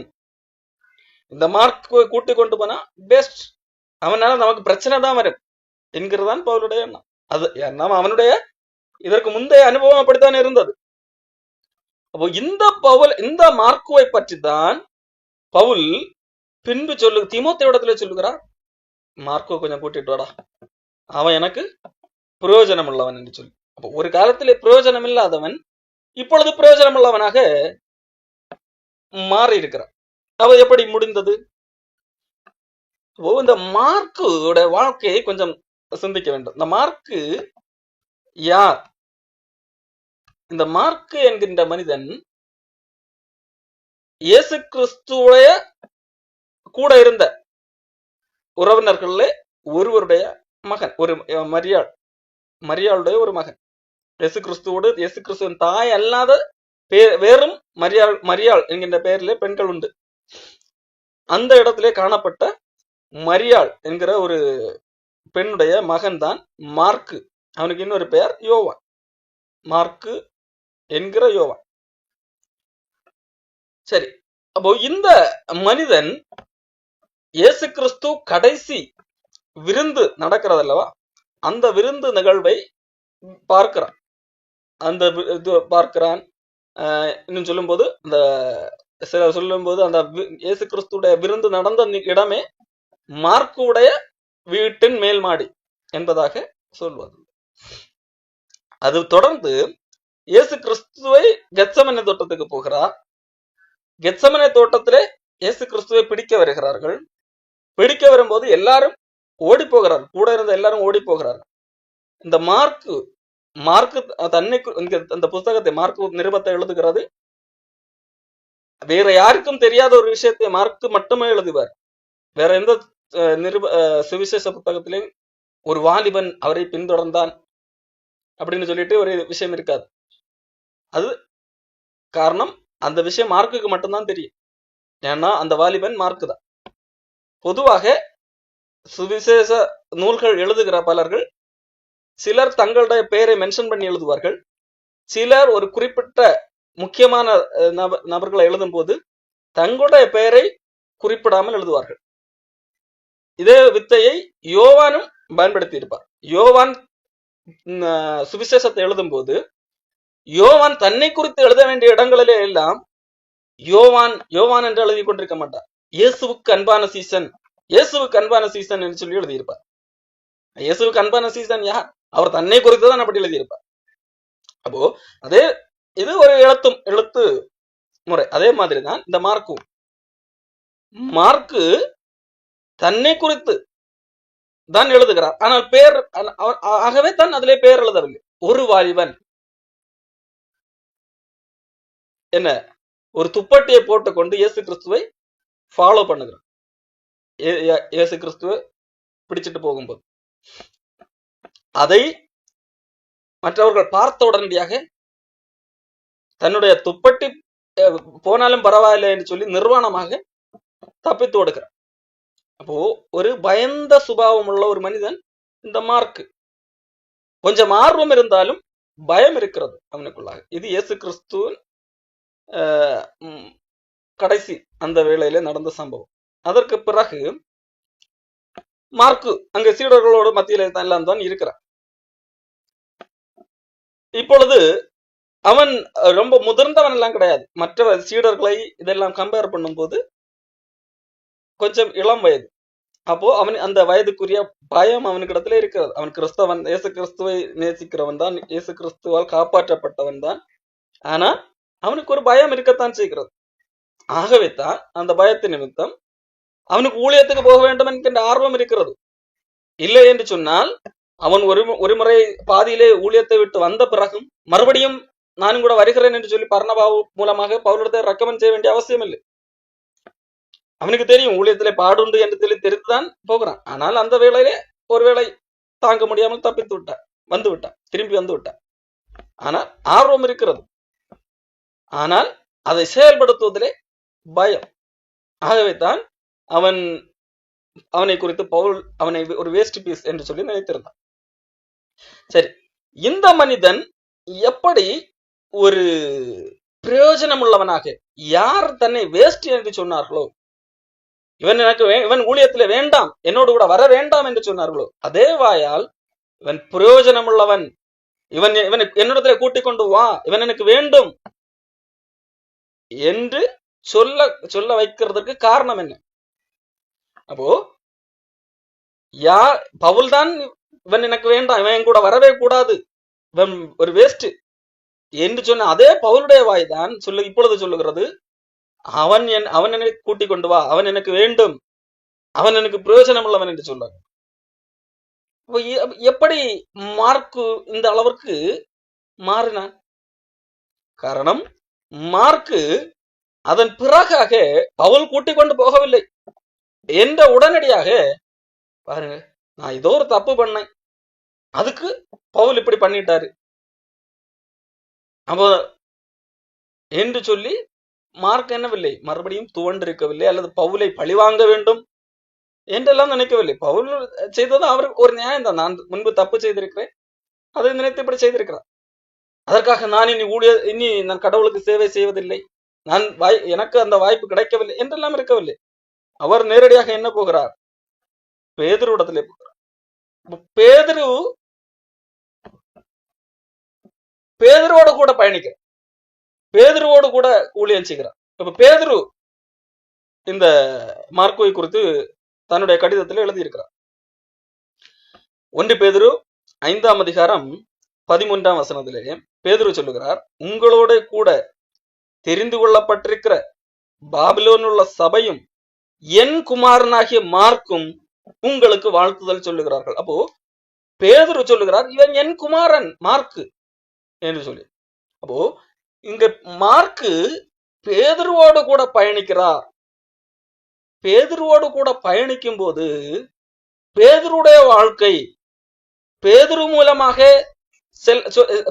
இந்த மார்க்குவை கூட்டிக் கொண்டு போனா பெஸ்ட், அவனால நமக்கு பிரச்சனை தான் வரும் என்கிறதான் பவுலுடைய எண்ணம். அது அவனுடைய இதற்கு முந்தைய அனுபவம் அப்படித்தான் இருந்தது. அப்போ இந்த மார்க்குவை பற்றி தான் பவுல் பின்பு தீமோத்தேயுவிடத்துல சொல்லுகிறார், மார்க்கோ கொஞ்சம் கூட்டிட்டு வாடா, அவன் எனக்கு பிரயோஜனம் உள்ளவன் என்று சொல்லி. அப்போ ஒரு காலத்திலே பிரயோஜனம் இல்லாதவன் இப்பொழுது பிரயோஜனம் உள்ளவனாக மாறி இருக்கிறான். அவ எப்படி முடிந்தது? இந்த மார்க்குட வாழ்க்கையை கொஞ்சம் சிந்திக்க வேண்டும். இந்த மார்க்கு யார்? இந்த மார்க்கு என்கின்ற மனிதன் இயேசு கிறிஸ்துவுடைய கூட இருந்த உறவினர்களே ஒருவருடைய மகன், ஒரு மரியாள். மரியாளுடைய ஒரு மகன். இயேசு கிறிஸ்துவின் தாய் அல்லாத வேறும் மரியாள் என்கின்ற பெயரிலே பெண்கள் உண்டு. அந்த இடத்திலே காணப்பட்ட மரியாள் என்கிற ஒரு பெண்ணுடைய மகன் தான் மார்க்கு. அவனுக்கு இன்னொரு பெயர் யோவான். மார்க்கு என்கிற யோவான். சரி, அப்போ இந்த மனிதன் இயேசு கிறிஸ்து கடைசி விருந்து நடக்கிறது அல்லவா, அந்த விருந்து நிகழ்வை பார்க்கிறான். பார்க்கிறான். இன்னும் சொல்லும்போது அந்த சிலர் சொல்லும்போது அந்த இயேசு கிறிஸ்துடைய விருந்து நடந்த இடமே மார்க்குடைய வீட்டின் மேல் மாடி என்பதாக சொல்வது. அது தொடர்ந்து இயேசு கிறிஸ்துவை கெத்செமனே தோட்டத்துக்கு போகிறார். கெத்செமனே தோட்டத்திலே இயேசு கிறிஸ்துவை பிடிக்க வருகிறார்கள். பிடிக்க வரும்போது எல்லாரும் ஓடி போகிறார்கள். கூட இருந்த எல்லாரும் ஓடி போகிறார்கள். இந்த மார்க்கு தன்னை அந்த புத்தகத்தை மார்க்கு நிருபத்தை எழுதுகிறது. வேற யாருக்கும் தெரியாத ஒரு விஷயத்தை மார்க்கு மட்டுமே எழுதுவார். வேற எந்த சுவிசேஷ புத்தகத்திலையும் ஒரு வாலிபன் அவரை பின்தொடர்ந்தான் அப்படின்னு சொல்லிட்டு ஒரு விஷயம் இருக்காது. அது காரணம், அந்த விஷயம் மார்க்குக்கு மட்டும்தான் தெரியும். ஏன்னா அந்த வாலிபன் மார்க்கு தான். பொதுவாக சுவிசேஷ நூல்கள் எழுதுகிற பலர்கள் சிலர் தங்களுடைய பெயரை மென்ஷன் பண்ணி எழுதுவார்கள். சிலர் ஒரு குறிப்பிட்ட முக்கியமான நபர்களை எழுதும் போது தங்களுடைய பெயரை குறிப்பிடாமல் எழுதுவார்கள். இதே வித்தையை யோவானும் பயன்படுத்தி இருப்பார். யோவான் சுவிசேஷத்தை எழுதும் போது யோவான் தன்னை குறித்து எழுத வேண்டிய இடங்களிலே எல்லாம் யோவான் என்று எழுதி கொண்டிருக்க மாட்டார். இயேசுவுக்கு அன்பான சீசன், இயேசுவுக்கு அன்பான சீசன் என்று சொல்லி எழுதியிருப்பார். இயேசுவுக்கு அன்பான சீசன் யார்? அவர் தன்னை குறித்து தான் அப்படி எழுதியிருப்பார். அப்போ அதே இது ஒரு எழுத்து முறை. அதே மாதிரிதான் இந்த மார்க்கு தன்னை குறித்து தான் எழுதுகிறார். ஆனால் பேர் ஆகவே தான் அதிலே பெயர் எழுதவில்லை. ஒரு வாலிபன் என்ன ஒரு துப்பட்டியை போட்டுக்கொண்டு இயேசு கிறிஸ்துவை ஃபாலோ பண்ணுகிறார். இயேசு கிறிஸ்துவை பிடிச்சிட்டு போகும்போது அதை மற்றவர்கள் பார்த்த உடனடியாக தன்னுடைய துப்பட்டி போனாலும் பரவாயில்லை என்று சொல்லி நிர்வாணமாக தப்பித்து ஓடுகிறார். அப்போ ஒரு பயந்த சுபாவம் உள்ள ஒரு மனிதன் இந்த மார்க்கு. கொஞ்சம் ஆர்வம் இருந்தாலும் பயம் இருக்கிறது அவனுக்குள்ளாக. இது இயேசு கிறிஸ்துவின் கடைசி அந்த வேளையில நடந்த சம்பவம். அதற்கு பிறகு மார்க்கு அங்க சீடர்களோடு மத்தியில எல்லாம் தான் இருக்கிறான். இப்பொழுது அவன் ரொம்ப முதிர்ந்தவன் எல்லாம் கிடையாது. மற்ற சீடர்களை இதெல்லாம் கம்பேர் பண்ணும்போது கொஞ்சம் இளம் வயது. அப்போ அவன் அந்த வயதுக்குரிய பயம் அவனுக்கிடத்துல இருக்கிறது. அவன் கிறிஸ்தவன், இயேசு கிறிஸ்துவை நேசிக்கிறவன் தான், இயேசு கிறிஸ்துவால் காப்பாற்றப்பட்டவன் தான். ஆனா அவனுக்கு ஒரு பயம் இருக்கத்தான் செய்கிறது. ஆகவே தான் அந்த பயத்தின் நிமித்தம் அவனுக்கு ஊழியத்துக்கு போக வேண்டும் என்கின்ற ஆர்வம் இருக்கிறது. இல்லை என்று சொன்னால் அவன் ஒரு முறை பாதியிலே ஊழியத்தை விட்டு வந்த பிறகும் மறுபடியும் நானும் கூட வருகிறேன் என்று சொல்லி பர்னபாவு மூலமாக பவுலிடத்தை ரெக்கமெண்ட் செய்ய வேண்டிய அவசியம் இல்லை. அவனுக்கு தெரியும் ஊழியத்திலே பாடுண்டு என்று தெரிந்துதான் போகிறான். ஆனால் அந்த வேளையிலே ஒருவேளை தாங்க முடியாமல் தப்பித்து விட்டான், திரும்பி வந்து விட்டான். ஆனால் ஆர்வம் இருக்கிறது. ஆனால் அதை செயல்படுத்துவதிலே பயம். ஆகவே தான் அவனை குறித்து பவுல் அவனை ஒரு வேஸ்ட் பீஸ் என்று சொல்லி நினைத்திருந்தான். சரி, இந்த மனிதன் எப்படி ஒரு பிரயோஜனம் உள்ளவனாக, யார் தன்னை வேஸ்ட் என்று சொன்னார்களோ, இவன் ஊழியத்திலே வேண்டாம், என்னோடு கூட வர வேண்டாம் என்று சொன்னார்களோ, அதே வாயால் இவன் பிரயோஜனம் உள்ளவன், இவன் என்னிடத்திலே கூட்டிக் கொண்டு வா, இவன் எனக்கு வேண்டும் என்று சொல்ல வைக்கிறதுக்கு காரணம் என்ன? அப்போ பவுல் தான் இவன் எனக்கு வேண்டாம், இவன் என் கூட வரவே கூடாது, இவன் ஒரு வேஸ்ட் என்று சொன்ன அதே பவுலுடைய வாய் தான் இப்பொழுது சொல்லுகிறது, அவன் என்னை கூட்டிக் கொண்டு வா, அவன் எனக்கு வேண்டும், அவன் எனக்கு பிரயோஜனம் உள்ளவன் என்று சொல்றாங்க. எப்படி மார்க்கு இந்த அளவிற்கு மாறினான்? காரணம், மார்க்கு அதன் பிறகாக பவுல் கூட்டிக் கொண்டு போகவில்லை என்ற உடனடியாக, பாருங்க, நான் ஏதோ ஒரு தப்பு பண்ணேன், அதுக்கு பவுல் இப்படி பண்ணிட்டாரு அப்ப என்று சொல்லி மார்க் என்னவில்லை, மறுபடியும் துவண்டிருக்கவில்லை, அல்லது பவுலை பழிவாங்க வேண்டும் என்றெல்லாம் நினைக்கவில்லை. பவுல் செய்தது அவருக்கு ஒரு நியாயம் தான். நான் முன்பு தப்பு செய்திருக்கிறேன், அதை நினைத்து இப்படி செய்திருக்கிறார். அதற்காக நான் இனி நான் கடவுளுக்கு சேவை செய்வதில்லை, நான் எனக்கு அந்த வாய்ப்பு கிடைக்கவில்லை என்றெல்லாம் இருக்கவில்லை. அவர் நேரடியாக என்ன போகிறார், பேதுருவிடத்திலே போகிறார். பேதுருவோடு கூட பயணிக்கிறார், பேதுருவோடு கூட ஊழியம் செய்கிறார். இப்ப பேதுரு இந்த மார்க்கோவை குறித்து தன்னுடைய கடிதத்தில் எழுதியிருக்கிறார். 1 பேதுரு 5ஆம் அதிகாரம் 13ஆம் வசனத்திலே பேதுரு சொல்லுகிறார், உங்களோட கூட தெரிந்து கொள்ளப்பட்டிருக்கிற பாபிலோனில் உள்ள சபையும் என் குமாரனாகிய மார்க்கும் உங்களுக்கு வாழ்த்துதல் சொல்லுகிறார்கள். அப்போ பேதுரு சொல்லுகிறார், இவன் என் குமாரன் மார்க்கு என்று சொல்லி. அப்போ இங்க மார்க்கு பேதுருவோடு கூட பயணிக்கிறார். பேதுருவோடு கூட பயணிக்கும் போது பேதுருடைய வாழ்க்கை, பேதுரு மூலமாக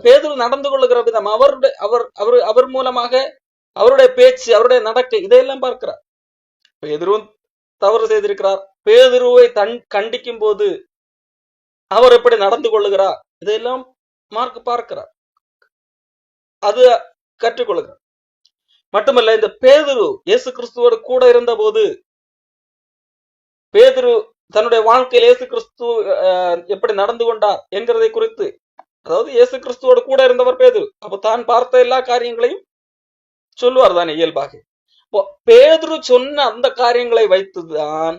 பேதுரு நடந்து கொள்ளுகிற விதம், அவர் மூலமாக அவருடைய பேச்சு, அவருடைய நடக்கை, இதையெல்லாம் பார்க்கிறார். பேதுருவும் தவறு செய்திருக்கிறார், பேதுருவை கண்டிக்கும் போது அவர் எப்படி நடந்து கொள்ளுகிறார், இதையெல்லாம் மார்க் பார்க்கிறார், அது கற்றுக்கொள்கிறார். மட்டுமல்ல, இந்த பேதுரு இயேசு கிறிஸ்துவோடு கூட இருந்த போது, பேதுரு தன்னுடைய வாழ்க்கையில் இயேசு கிறிஸ்து எப்படி நடந்து கொண்டார் என்கிறதை குறித்து, அதாவது இயேசு கிறிஸ்துவோடு கூட இருந்தவர் பேதுரு, அப்ப தான் பார்த்த எல்லா காரியங்களையும் சொல்லுவார் தானே இயல்பாக. பேதுரு சொன்ன அந்த காரியங்களை வைத்துதான்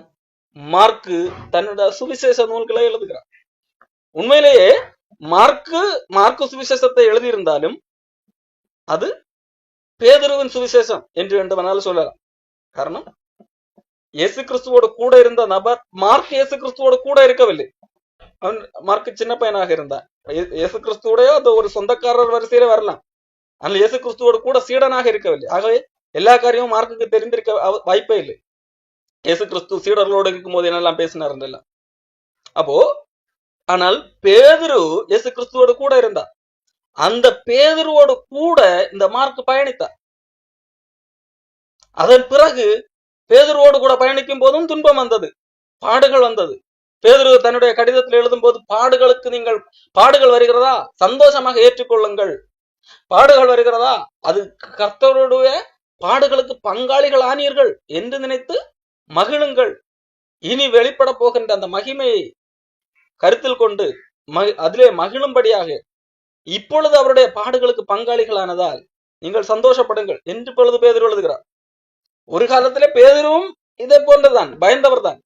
மார்க்கு தன்னுடைய சுவிசேஷ நூல்களை எழுதுகிறார். உண்மையிலேயே மார்க்கு சுவிசேஷத்தை எழுதியிருந்தாலும் அது பேதுருவின் சுவிசேஷம் என்று வேண்டுமானாலும் சொல்லலாம். காரணம், இயேசு கிறிஸ்துவோடு கூட இருந்த நபர் மார்க் இயேசு கிறிஸ்துவோடு கூட இருக்கவில்லை. அவன் மார்க்கு சின்ன பையனாக இருந்தான். இயேசு கிறிஸ்துவோட அந்த ஒரு சொந்தக்காரர் வரிசையில வரலாம், ஆனால் இயேசு கிறிஸ்துவோடு கூட சீடனாக இருக்கவில்லை. ஆகவே எல்லா காரியமும் மார்க்குக்கு தெரிந்திருக்க வாய்ப்பே இல்லை. இயேசு கிறிஸ்து சீடர்களோடு இருக்கும் போது என்னெல்லாம் பேசினார் என்றெல்லாம். அப்போ ஆனால் பேதுரு இயேசு கிறிஸ்துவோடு கூட இருந்தார். அந்த பேதுருவோடு கூட இந்த மார்க் பயணித்தார். அதன் பிறகு பேதுருவோடு கூட பயணிக்கும் போதும் துன்பம் வந்தது, பாடுகள் வந்தது. பேதுரு தன்னுடைய கடிதத்தில் எழுதும் போது, பாடுகள் வருகிறதா, சந்தோஷமாக ஏற்றுக்கொள்ளுங்கள். பாடுகள் வருகிறதா, அது கர்த்தருடைய பாடுகளுக்கு பங்காளிகள் ஆனீர்கள் என்று நினைத்து மகிழுங்கள். இனி வெளிப்பட போகின்ற அந்த மகிமையை கருத்தில் கொண்டு அதிலே மகிழும்படியாக இப்பொழுது அவருடைய பாடுகளுக்கு பங்காளிகளானதால் நீங்கள் சந்தோஷப்படுங்கள் என்று பொழுது பேதுரு எழுதுகிறார். ஒரு காலத்திலே பேதுருவும் இதை போன்றதான், பயந்தவர் தான்.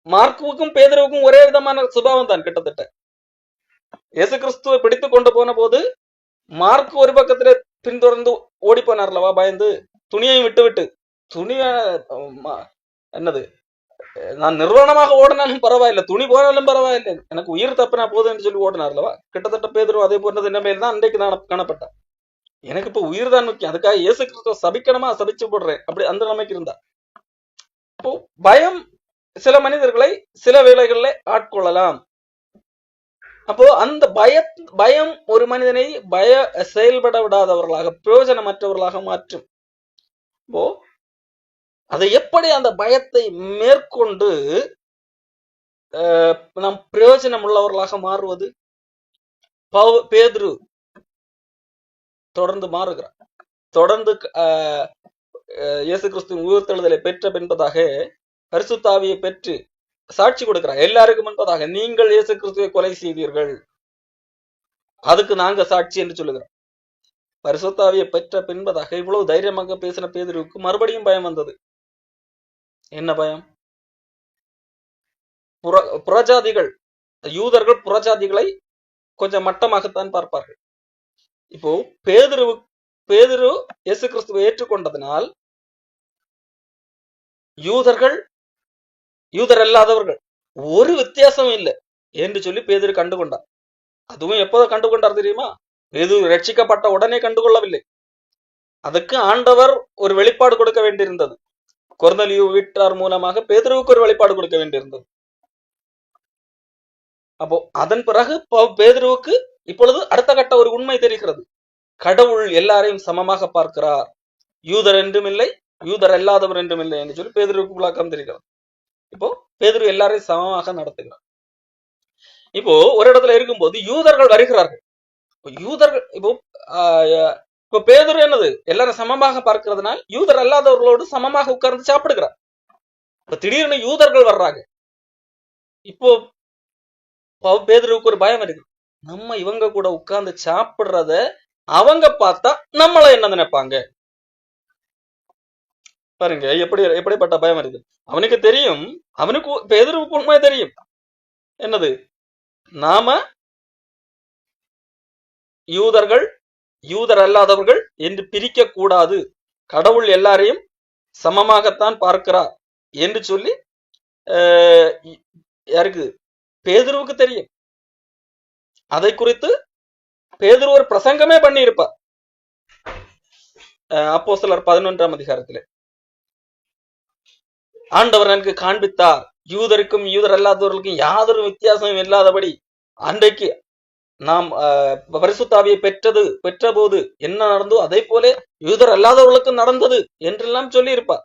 மார்க்குவுக்கும் பேதுருவுக்கும் ஒரே விதமான சுபாவம் தான் கிட்டத்தட்ட. இயேசு கிறிஸ்துவை பிடித்து கொண்டு போன போது மார்க் ஒரு பக்கத்திலே பின்தொடர்ந்து ஓடி போனார்லவா, பயந்து, துணியையும் விட்டு துணிய என்னது, நான் நிர்வாணமாக ஓடினாலும் பரவாயில்லை, துணி போனாலும் பரவாயில்லை, எனக்கு உயிர் தப்பினா போதும் என்று சொல்லி ஓடினார்லவா. கிட்டத்தட்ட பேதுரு அதே போன்றது நிலைமையில் தான் அன்றைக்கு நான் காணப்பட்டேன். எனக்கு இப்ப உயிர் தான் முக்கியம், அதுக்காக இயேசு கிறிஸ்துவ சபிக்கணுமா, சபிச்சு போடுறேன், அப்படி அந்த நிலைமைக்கு இருந்தா. இப்போ பயம் சில மனிதர்களை சில வேளைகளில் ஆட்கொள்ளலாம். அப்போ அந்த பயம் ஒரு மனிதனை செயல்பட விடாதவர்களாக, பிரயோஜனமற்றவர்களாக மாற்றும். அப்போ அதை எப்படி அந்த பயத்தை மேற்கொண்டு நாம் பிரயோஜனம் உள்ளவர்களாக மாறுவது? பேதுரு தொடர்ந்து மாறுகிறார். தொடர்ந்து இயேசு கிறிஸ்துவின் உயிர்த்தெழுதலை பெற்ற பின்பதாக பரிசுத்த ஆவியை பெற்று சாட்சி கொடுக்கிறார் எல்லாருக்கும் முன்பதாக, நீங்கள் இயேசு கிறிஸ்துவை கொலை செய்தீர்கள், அதுக்கு நாங்க சாட்சி என்று சொல்லுகிறோம். பரிசுத்த ஆவியை பெற்ற பின்பதாக இவ்வளவு தைரியமாக பேசின பேதுருவுக்கு மறுபடியும் பயம் வந்தது. என்ன பயம்? புறஜாதிகள், யூதர்கள் புறஜாதிகளை கொஞ்சம் மட்டமாகத்தான் பார்ப்பார்கள். இப்போ பேதுரு இயேசு கிறிஸ்துவை ஏற்றுக்கொண்டதனால் யூதர் அல்லாதவர்கள் ஒரு வித்தியாசம் இல்லை என்று சொல்லி பேதுரு கண்டுகொண்டார். அதுவும் எப்போது கண்டுகொண்டார் தெரியுமா? பேதுரு ரட்சிக்கப்பட்ட உடனே கண்டுகொள்ளவில்லை. அதுக்கு ஆண்டவர் ஒரு வெளிப்பாடு கொடுக்க வேண்டியிருந்தது. கொர்நேலியு வீட்டார் மூலமாக பேதுருவுக்கு ஒரு வெளிப்பாடு கொடுக்க வேண்டியிருந்தது. அப்போ அதன் பிறகு பேதுருவுக்கு இப்பொழுது அடுத்த கட்ட ஒரு உண்மை தெரிகிறது. கடவுள் எல்லாரையும் சமமாக பார்க்கிறார், யூதர் என்றும் இல்லை, யூதர் அல்லாதவர் என்றும் இல்லை என்று சொல்லி பேதுருவுக்கு விளக்கம் தெரிகிறது. இப்போ பேதுரு எல்லாரையும் சமமாக நடத்துகிறார். இப்போ ஒரு இடத்துல இருக்கும்போது யூதர்கள் வருகிறார்கள். யூதர்கள் இப்போ பேதுரு என்னது எல்லாரும் சமமாக பார்க்கிறதுனால் யூதர் அல்லாதவர்களோடு சமமாக உட்கார்ந்து சாப்பிடுகிறார். இப்ப திடீர்னு யூதர்கள் வர்றாங்க. இப்போ பேதுருவுக்கு ஒரு பயம் இருக்கு, நம்ம இவங்க கூட உட்கார்ந்து சாப்பிடுறத அவங்க பார்த்தா நம்மள என்ன நினைப்பாங்க பாருங்க. எப்படிப்பட்ட பயம் இருக்கு. அவனுக்கு தெரியும், அவனுக்கு பேதுருவுக்கு உண்மை தெரியும் என்னது, நாம யூதர்கள் யூதர் அல்லாதவர்கள் என்று பிரிக்க கூடாது, கடவுள் எல்லாரையும் சமமாகத்தான் பார்க்கிறார் என்று சொல்லி யாருக்கு, பேதுருவுக்கு தெரியும். அதை குறித்து பேதுரு ஒரு பிரசங்கமே பண்ணி இருப்பார் அப்போஸ்தலர் 11ஆம் அதிகாரத்திலே. ஆண்டவர் எனக்கு காண்பித்தார், யூதருக்கும் யூதர் அல்லாதவர்களுக்கும் யாதொரு வித்தியாசமும் இல்லாதபடி அன்றைக்கு நாம் பரிசுத்தாவியை பெற்ற போது என்ன நடந்தோ அதே போல யூதர் அல்லாதவர்களுக்கும் நடந்தது என்றெல்லாம் சொல்லி இருப்பார்.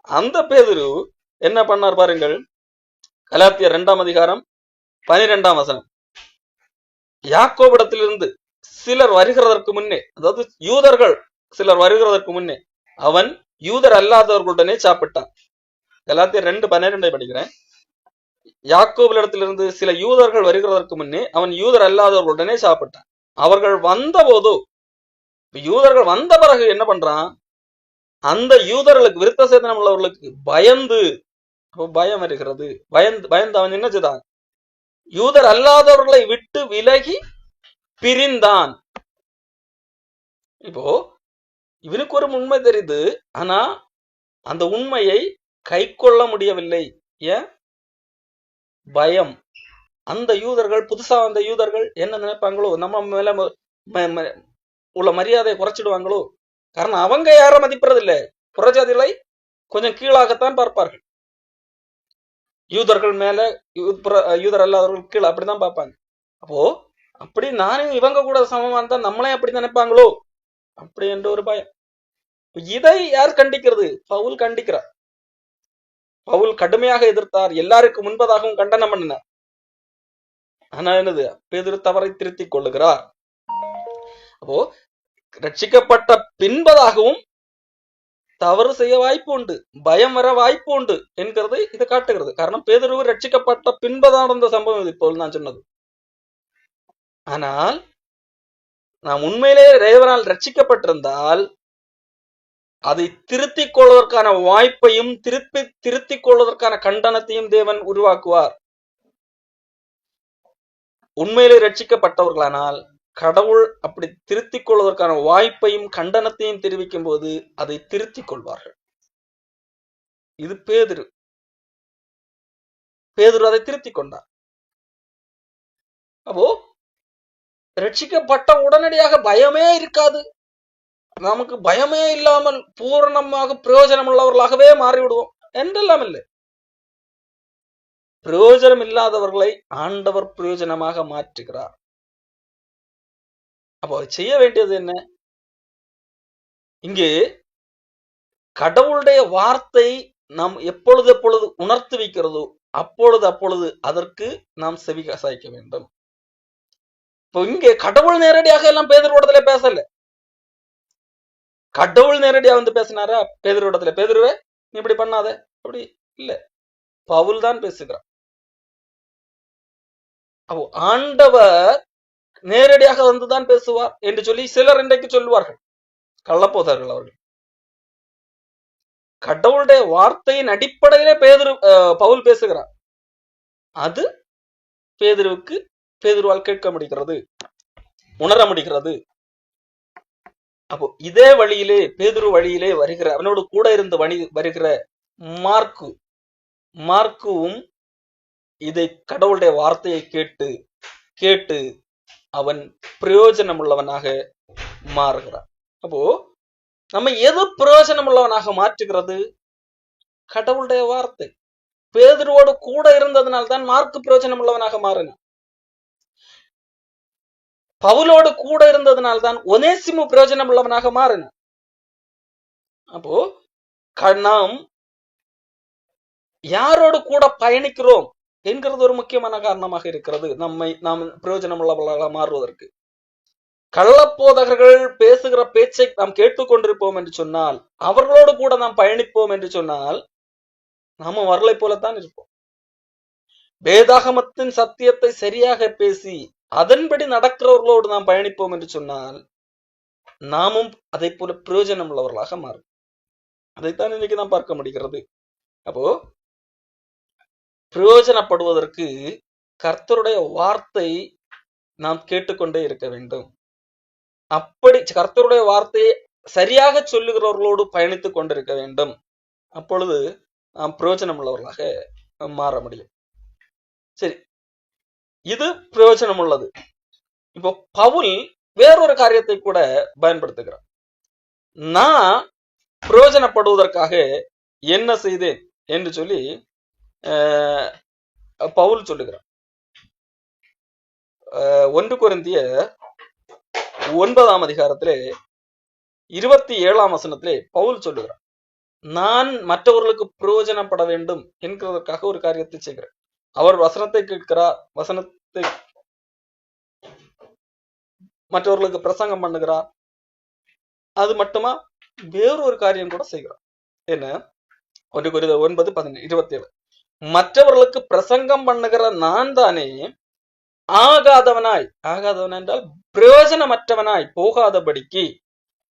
அந்த பேதுரு என்ன பண்ணார் பாருங்கள், கலாத்தியர் 2ஆம் அதிகாரம் 12ஆம் வசனம். யாக்கோபிடத்திலிருந்து சிலர் வருகிறதற்கு முன்னே, அதாவது யூதர்கள் சிலர் வருகிறதற்கு முன்னே அவன் யூதர் அல்லாதவர்களுடனே சாப்பிட்டான். கலாத்தியர் 2:12 படிக்கிறேன். யாக்கோபிடத்திலிருந்து சில யூதர்கள் வருகிறதற்கு முன்னே அவன் யூதர் அல்லாதவர்களுடனே சாப்பிட்டான். அவர்கள் வந்த போதோ, யூதர்கள் வந்த பிறகு என்ன பண்றான், அந்த யூதர்களுக்கு விருத்த சேதனம் உள்ளவர்களுக்கு பயந்து, பயம் வருகிறது, பயந்து அவன் என்ன செய்தான், யூதர் அல்லாதவர்களை விட்டு விலகி பிரிந்தான். இப்போ இவனுக்கு ஒரு உண்மை தெரியுது, ஆனா அந்த உண்மையை கை கொள்ள முடியவில்லை. ஏன்? பயம். அந்த யூதர்கள், புதுசா வந்த யூதர்கள் என்ன நினைப்பாங்களோ, நம்ம மேல உள்ள மரியாதையை குறைச்சிடுவாங்களோ. காரணம் அவங்க யாரும் மதிப்பது இல்லை, புறஜாதிகளை கொஞ்சம் கீழாகத்தான் பார்ப்பார்கள். யூதர்கள் மேல யூதர் அல்லாதவர்கள் கீழே அப்படிதான் பார்ப்பாங்க. அப்போ அப்படி நானும் இவங்க கூட சமமா இருந்தா நம்மளே அப்படி நினைப்பாங்களோ அப்படி என்ற ஒரு பயம். இதை யார் கண்டிக்கிறது? பவுல் கண்டிக்கிறார். பவுல் கடுமையாக எதிர்த்தார், எல்லாருக்கும் முன்பதாகவும் கண்டனம் பண்ணினார். ஆனா என்னது, பேதுரு தவறை திருத்திக் கொள்ளுகிறார். அப்போ ரட்சிக்கப்பட்ட பின்பதாகவும் தவறு செய்ய வாய்ப்பு உண்டு, பயம் வர வாய்ப்பு உண்டு என்கிறது இதை காட்டுகிறது. காரணம் பேதுரு ரட்சிக்கப்பட்ட பின்பதான் நடந்த சம்பவம் இது, இப்போ நான் சொன்னது. ஆனால் நாம் உண்மையிலே தேவனால் ரட்சிக்கப்பட்டிருந்தால் அதை திருத்திக் கொள்வதற்கான வாய்ப்பையும் திருத்திக் கொள்வதற்கான கண்டனத்தையும் தேவன் உருவாக்குவார். உண்மையிலே ரட்சிக்கப்பட்டவர்களானால் கடவுள் அப்படி திருத்திக் கொள்வதற்கான வாய்ப்பையும் கண்டனத்தையும் தெரிவிக்கும் போது அதை திருத்திக் கொள்வார்கள். இது பேதுரு அதை திருத்திக் கொண்டார். அப்போ ரட்சிக்கப்பட்ட உடனடியாக பயமே இருக்காது, நமக்கு பயமே இல்லாமல் பூரணமாக பிரயோஜனம் உள்ளவர்களாகவே மாறிவிடுவோம் என்றெல்லாம் இல்லை. பிரயோஜனம் இல்லாதவர்களை ஆண்டவர் பிரயோஜனமாக மாற்றுகிறார். அப்போ செய்ய வேண்டியது என்ன? இங்கே கடவுளுடைய வார்த்தை நாம் எப்பொழுது உணர்த்து வைக்கிறதோ அப்பொழுது அதற்கு நாம் செவி சாய்க்க வேண்டும். இப்போ இங்கே கடவுள் நேரடியாக எல்லாம் பேதுருவிடத்துல பேசல. கடவுள் நேரடியா வந்து பேசினாரா பேதுருவிடத்துல, பேதுருவே நீ இப்படி பண்ணாத, அப்படி இல்ல, பவுல் தான் பேசுகிறார். அப்போ ஆண்டவர் நேரடியாக வந்துதான் பேசுவார் என்று சொல்லி சிலர் இன்றைக்கு சொல்லுவார்கள், கள்ளப்போதர்கள் அவர்கள். கடவுளுடைய வார்த்தையின் அடிப்படையிலே பவுல் பேசுகிறார். அது பேதுருவால் கேட்க முடிகிறது, உணர முடிகிறது. அப்போ இதே வழியிலே பேதுரு வழியிலே வருகிற, அவனோடு கூட இருந்து வருகிற மார்க்குவும் இதை கடவுளுடைய வார்த்தையை கேட்டு அவன் பிரயோஜனம் உள்ளவனாக மாறுகிறான். அப்போ நம்ம எது பிரயோஜனம் உள்ளவனாக மாற்றுகிறது? கடவுளுடைய வார்த்தை. பேதுருவோடு கூட இருந்ததுனால்தான் மார்க்கு பிரயோஜனம் உள்ளவனாக மாறினான். பவுலோடு கூட இருந்ததுனால்தான் ஒனேசிமு பிரயோஜனம் உள்ளவனாக மாறினான். அப்போ நாம் யாரோடு கூட பயணிக்கிறோம் என்கிறது ஒரு முக்கியமான காரணமாக இருக்கிறது நாம் பிரயோஜனம் உள்ளவர்களாக மாறுவதற்கு. கள்ளப்போதகர்கள் பேசுகிற பேச்சை நாம் கேட்டுக்கொண்டிருப்போம் என்று சொன்னால், அவர்களோடு கூட நாம் பயணிப்போம் என்று சொன்னால், நாம வரலை போலத்தான் இருப்போம். வேதாகமத்தின் சத்தியத்தை சரியாக பேசி அதன்படி நடக்கிறவர்களோடு நாம் பயணிப்போம் என்று சொன்னால், நாமும் அதை போல பிரயோஜனம் உள்ளவர்களாக மாறும். அதைத்தான் இன்னைக்கு நாம் பார்க்க முடிகிறது. அப்போ பிரயோஜனப்படுவதற்கு கர்த்தருடைய வார்த்தை நாம் கேட்டுக்கொண்டே இருக்க வேண்டும். அப்படி கர்த்தருடைய வார்த்தையை சரியாக சொல்லுகிறவர்களோடு பயணித்துக் கொண்டிருக்க வேண்டும். அப்பொழுது நாம் பிரயோஜனம் உள்ளவர்களாக மாற முடியும். சரி, இது பிரயோஜனம் உள்ளது. இப்போ பவுல் வேறொரு காரியத்தை கூட பயன்படுத்துகிறார். நான் பிரயோஜனப்படுவதற்காக என்ன செய்தேன் என்று சொல்லி பவுல் சொல்லுகிறார். 1 கொரிந்தியர் 9ஆம் அதிகாரத்திலே 27ஆம் வசனத்திலே பவுல் சொல்லுகிறார், நான் மற்றவர்களுக்கு பிரயோஜனப்பட வேண்டும் என்கிறதற்காக ஒரு காரியத்தை செய்கிறேன். அவர் வசனத்தை கேட்கிறார், வசனத்தை மற்றவர்களுக்கு பிரசங்கம் பண்ணுகிறார். அது மட்டுமா, வேறொரு காரியம் கூட செய்கிறார். என்ன? 1 கொரிந்தியர் 9:27 மற்றவர்களுக்கு பிரசங்கம் பண்ணுகிற நான் தானே ஆகாதவனாய் என்றால் பிரயோஜனமற்றவனாய் போகாதபடிக்கு,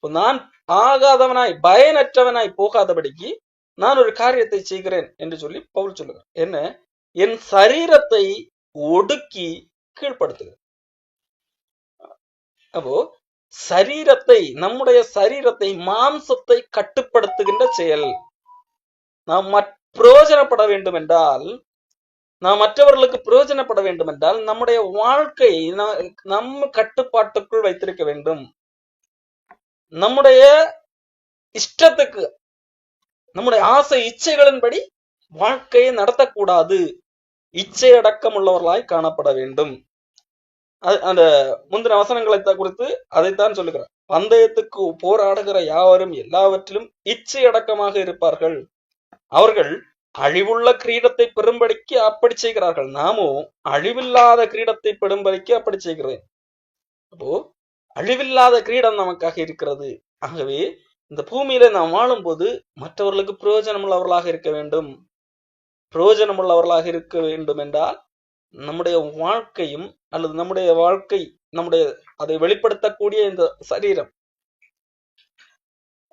நான் ஆகாதவனாய் பயனற்றவனாய் போகாதபடிக்கு நான் ஒரு காரியத்தை செய்கிறேன் என்று சொல்லி பவுல் சொல்லுகிறார். என்ன? என் சரீரத்தை ஒடுக்கி கீழ்ப்படுத்துகிறேன். அப்போ சரீரத்தை, நம்முடைய சரீரத்தை, மாம்சத்தை கட்டுப்படுத்துகின்ற செயல். நாம் பிரயோஜனப்பட வேண்டும் என்றால், நாம் மற்றவர்களுக்கு பிரயோஜனப்பட வேண்டும் என்றால், நம்முடைய வாழ்க்கை நம்ம கட்டுப்பாட்டுக்குள் வைத்திருக்க வேண்டும். நம்முடைய இஷ்டத்துக்கு, நம்முடைய ஆசை இச்சைகளின்படி வாழ்க்கையை நடத்தக்கூடாது. இச்சை அடக்கம் உள்ளவர்களாய் காணப்பட வேண்டும். அந்த முந்தின வசனங்களை குறித்து அதைத்தான் சொல்லுகிறார். பந்தயத்துக்கு போராடுகிற யாவரும் எல்லாவற்றிலும் இச்சை அடக்கமாக இருப்பார்கள். அவர்கள் அழிவுள்ள கிரீடத்தை பெறும்படிக்கு அப்படி செய்கிறார்கள். நாமும் அழிவில்லாத கிரீடத்தை பெறும்படிக்கு அப்படி செய்கிறேன். அப்போ அழிவில்லாத கிரீடம் நமக்காக இருக்கிறது. ஆகவே இந்த பூமியில நாம் வாழும் போது மற்றவர்களுக்கு பிரயோஜனம் உள்ளவர்களாக இருக்க வேண்டும். பிரயோஜனம் உள்ளவர்களாக இருக்க வேண்டும் என்றால் நம்முடைய வாழ்க்கையும், அல்லது நம்முடைய வாழ்க்கை, அதை வெளிப்படுத்தக்கூடிய இந்த சரீரம்,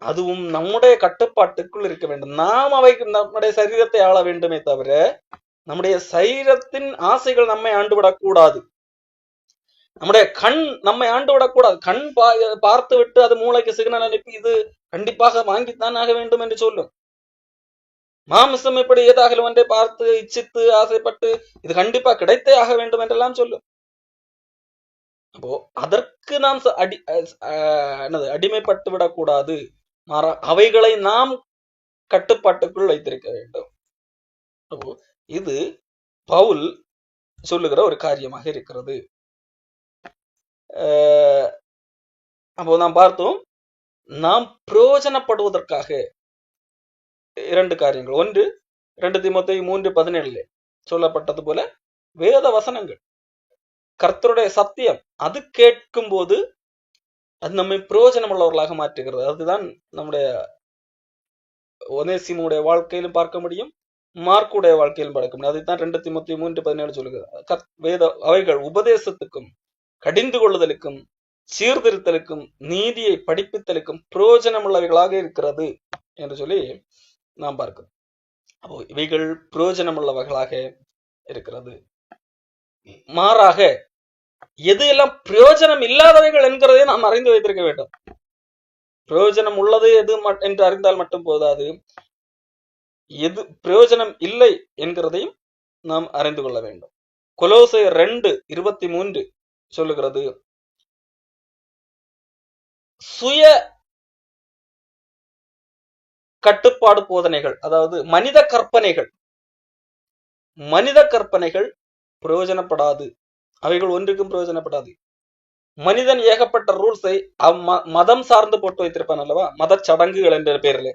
அதுவும் நம்முடைய கட்டுப்பாட்டுக்குள் இருக்க வேண்டும். நாம் நம்முடைய சரீரத்தை ஆள வேண்டுமே தவிர நம்முடைய சரீரத்தின் ஆசைகள் நம்மை ஆண்டுவிடக் கூடாது. நம்முடைய கண் நம்மை ஆண்டுவிடக்கூடாது. கண் பார்த்து விட்டு அது மூளைக்கு சிக்னல் அனுப்பி இது கண்டிப்பாக வாங்கித்தான் ஆக வேண்டும் என்று சொல்லும். மாமிசம் எப்படி ஏதாகலும் ஒன்றை பார்த்து இச்சித்து ஆசைப்பட்டு இது கண்டிப்பா கிடைத்தே ஆக வேண்டும் என்றெல்லாம் சொல்லும். அப்போ அதற்கு நாம் அடிமைப்பட்டு விடக்கூடாது. அவைகளை நாம் கட்டுப்பாட்டுக்குள் வைத்திருக்க வேண்டும். அப்போ இது பவுல் சொல்லுகிற ஒரு காரியமாக இருக்கிறது. அப்போ நாம் பார்த்தோம், நாம் பிரயோஜனப்படுவதற்காக 2 காரியங்கள். ஒன்று 2 தீமோத்தேயு 3:17 சொல்லப்பட்டது போல வேத வசனங்கள், கர்த்தருடைய சத்தியம், அது கேட்கும் போது அது நம்மை பிரயோஜனம் உள்ளவர்களாக மாற்றுகிறது. அதுதான் நம்முடைய ஒனேசிமுடைய வாழ்க்கையிலும் பார்க்க முடியும், மார்க்குடைய வாழ்க்கையிலும் பார்க்க முடியும். அதைத்தான் 2 தீமோத்தேயு 3:17 சொல்லுகிறது. அவைகள் உபதேசத்துக்கும், கடிந்து கொள்ளுதலுக்கும், சீர்திருத்தலுக்கும், நீதியை படிப்பித்தலுக்கும் பிரயோஜனம் உள்ளவைகளாக இருக்கிறது என்று சொல்லி நாம் பார்க்கிறோம். அப்போ இவைகள் பிரயோஜனம் உள்ளவைகளாக இருக்கிறது. மாறாக எது எல்லாம் பிரயோஜனம் இல்லாதவைகள் என்கிறதை நாம் அறிந்து வைத்திருக்க வேண்டும். பிரயோஜனம் உள்ளது எது என்று அறிந்தால் மட்டும் போதாது, எது பிரயோஜனம் இல்லை என்கிறதையும் நாம் அறிந்து கொள்ள வேண்டும். கொலோசையர் 2:23 சொல்லுகிறது, சுய கட்டுப்பாடு போதனைகள், அதாவது மனித கற்பனைகள், மனித கற்பனைகள் பிரயோஜனப்படாது, அவைகள் ஒன்றுக்கும் பிரயோஜனப்படாது. மனிதன் ஏகப்பட்ட ரூல்ஸை மதம் சார்ந்து போட்டு வைத்திருப்பான் அல்லவா, மத சடங்குகள் என்ற பேரில்.